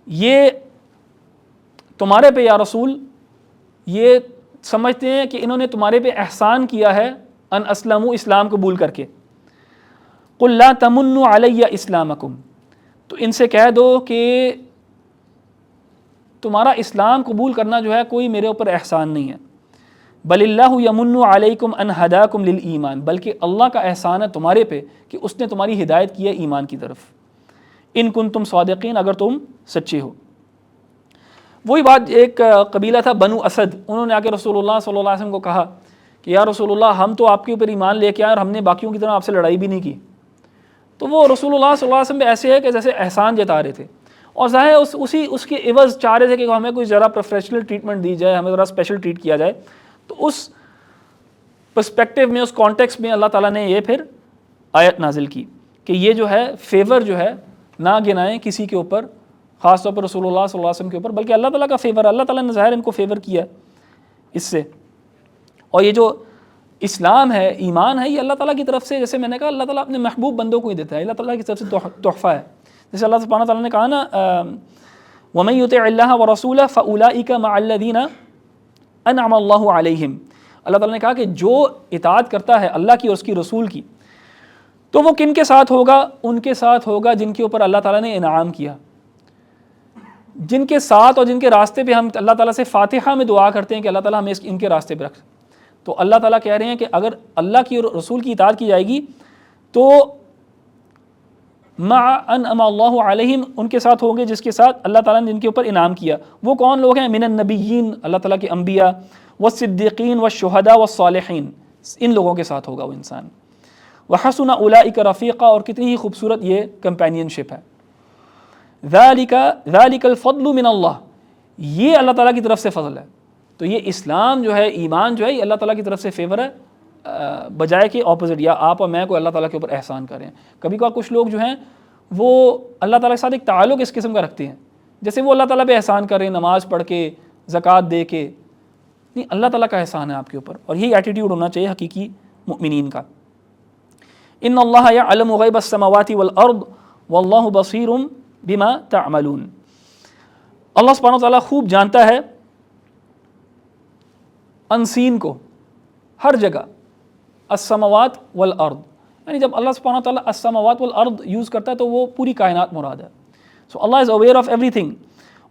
یہ تمہارے پہ یا رسول یہ سمجھتے ہیں کہ انہوں نے تمہارے پہ احسان کیا ہے، ان اسلموا، اسلام قبول کر کے. قل لا تمنوا علی اسلامکم، تو ان سے کہہ دو کہ تمہارا اسلام قبول کرنا جو ہے کوئی میرے اوپر احسان نہیں ہے، بل اللہ یمن علیکم ان ہداکم للایمان، بلکہ اللہ کا احسان ہے تمہارے پہ کہ اس نے تمہاری ہدایت کی ہے ایمان کی طرف، ان کنتم صادقین، اگر تم سچے ہو۔ وہی بات، ایک قبیلہ تھا بنو اسد، انہوں نے آ کے رسول اللہ صلی اللہ علیہ وسلم کو کہا کہ یا رسول اللہ ہم تو آپ کے اوپر ایمان لے کے آئے اور ہم نے باقیوں کی طرح آپ سے لڑائی بھی نہیں کی۔ تو وہ رسول اللہ صلی اللہ علیہ وسلم پہ ایسے ہے کہ جیسے احسان جتا رہے تھے، اور ظاہر اس کے عوض چاہ رہے تھے کہ ہمیں کوئی ذرا پروفیشنل ٹریٹمنٹ دی جائے، ہمیں ذرا اسپیشل ٹریٹ کیا جائے۔ تو اس پرسپیکٹیو میں، اس کانٹیکسٹ میں اللہ تعالیٰ نے یہ پھر آیت نازل کی کہ یہ جو ہے فیور جو ہے نہ گنائیں کسی کے اوپر، خاص طور پر رسول اللہ صلی اللہ علیہ وسلم کے اوپر، بلکہ اللہ تعالیٰ کا فیور، اللہ تعالیٰ نے ظاہر ان کو فیور کیا اس سے۔ اور یہ جو اسلام ہے، ایمان ہے، یہ اللہ تعالیٰ کی طرف سے، جیسے میں نے کہا اللہ تعالیٰ اپنے محبوب بندوں کو ہی دیتا ہے، اللہ تعالیٰ کی طرف سے تحفہ ہے۔ جیسے اللہ سبحانہ تعالیٰ نے کہا نا وَمَن يُطِعِ اللَّهَ وَرَسُولَهُ فَأُولَٰئِكَ مَعَ الَّذِينَ أَنْعَمَ اللَّهُ عَلَيْهِمْ، اللہ تعالیٰ نے کہا کہ جو اطاعت کرتا ہے اللہ کی اور اس کی رسول کی، تو وہ کن کے ساتھ ہوگا؟ ان کے ساتھ ہوگا جن کے اوپر اللہ تعالیٰ نے انعام کیا، جن کے ساتھ اور جن کے راستے پہ ہم اللہ تعالیٰ سے فاتحہ میں دعا کرتے ہیں کہ اللہ تعالیٰ ہمیں ان کے راستے پہ رکھ۔ تو اللہ تعالیٰ کہہ رہے ہیں کہ اگر اللہ کی اور رسول کی اطاعت کی جائے گی تو مع انعم اللہ علیہم، ان کے ساتھ ہوں گے جس کے ساتھ اللہ تعالیٰ نے جن کے اوپر انعام کیا۔ وہ کون لوگ ہیں؟ من النبیین، اللہ تعالیٰ کے انبیاء، والصدیقین والشہداء والصالحین، ان لوگوں کے ساتھ ہوگا وہ انسان۔ وحسن اولئک رفیقا، اور کتنی ہی خوبصورت یہ کمپینین شپ ہے۔ ذالک الفضل من اللہ، یہ اللہ تعالیٰ کی طرف سے فضل ہے۔ تو یہ اسلام جو ہے، ایمان جو ہے، یہ اللہ تعالیٰ کی طرف سے فیور ہے، بجائے کہ اپوزٹ یا آپ اور میں کو اللہ تعالیٰ کے اوپر احسان کریں۔ کبھی کبھار کچھ لوگ جو ہیں وہ اللہ تعالیٰ کے ساتھ ایک تعلق اس قسم کا رکھتے ہیں، جیسے وہ اللہ تعالیٰ پہ احسان کریں، نماز پڑھ کے، زکوٰۃ دے کے۔ نہیں، اللہ تعالیٰ کا احسان ہے آپ کے اوپر، اور یہی ایٹیٹیوڈ ہونا چاہیے حقیقی مؤمنین کا۔ ان اللہ یعلم غیب السماوات والارض واللہ بصیر بما تعملون، اللہ سبحانہ وتعالیٰ خوب جانتا ہے انسین کو، ہر جگہ، السماوات والارض، یعنی جب اللہ سبحانہ وتعالیٰ السماوات والارض یوز کرتا ہے تو وہ پوری کائنات مراد ہے۔ So Allah is aware of everything,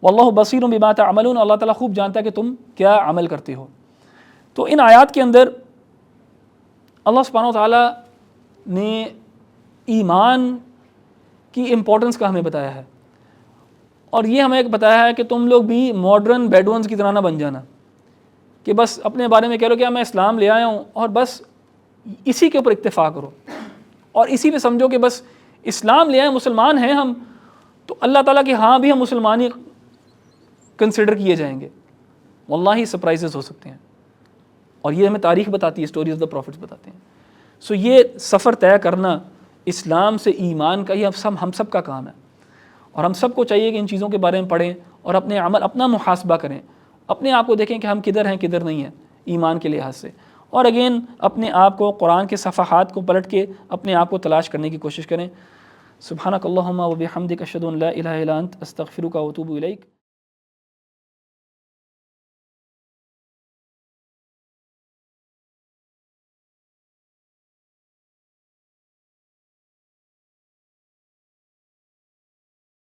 واللہ بصیر بما تعملون، اللہ تعالیٰ خوب جانتا ہے کہ تم کیا عمل کرتے ہو۔ تو ان آیات کے اندر اللہ سبحانہ وتعالیٰ نے ایمان کی امپورٹنس کا ہمیں بتایا ہے، اور یہ ہمیں بتایا ہے کہ تم لوگ بھی ماڈرن بیڈونز کی طرح نہ بن جانا کہ بس اپنے بارے میں کہہ رہو کہ میں اسلام لے آیا ہوں اور بس اسی کے اوپر اکتفا کرو اور اسی پہ سمجھو کہ بس اسلام لے آئے، مسلمان ہیں ہم، تو اللہ تعالیٰ کہ ہاں بھی ہم مسلمان ہی کنسیڈر کیے جائیں گے۔ واللہ سرپرائزز ہو سکتے ہیں، اور یہ ہمیں تاریخ بتاتی ہے، اسٹوری آف دا پروفٹس بتاتے ہیں۔ سو یہ سفر طے کرنا اسلام سے ایمان کا، یہ ہم سب کا کام ہے، اور ہم سب کو چاہیے کہ ان چیزوں کے بارے میں پڑھیں اور اپنے عمل، اپنا محاسبہ کریں، اپنے آپ کو دیکھیں کہ ہم کدھر ہیں کدھر نہیں ہیں ایمان کے لحاظ سے، اور اگین اپنے آپ کو قرآن کے صفحات کو پلٹ کے اپنے آپ کو تلاش کرنے کی کوشش کریں۔ سبحانک اللہم و بحمدک اشہد ان لا الہ الا انت استغفرک و اتوب الیک۔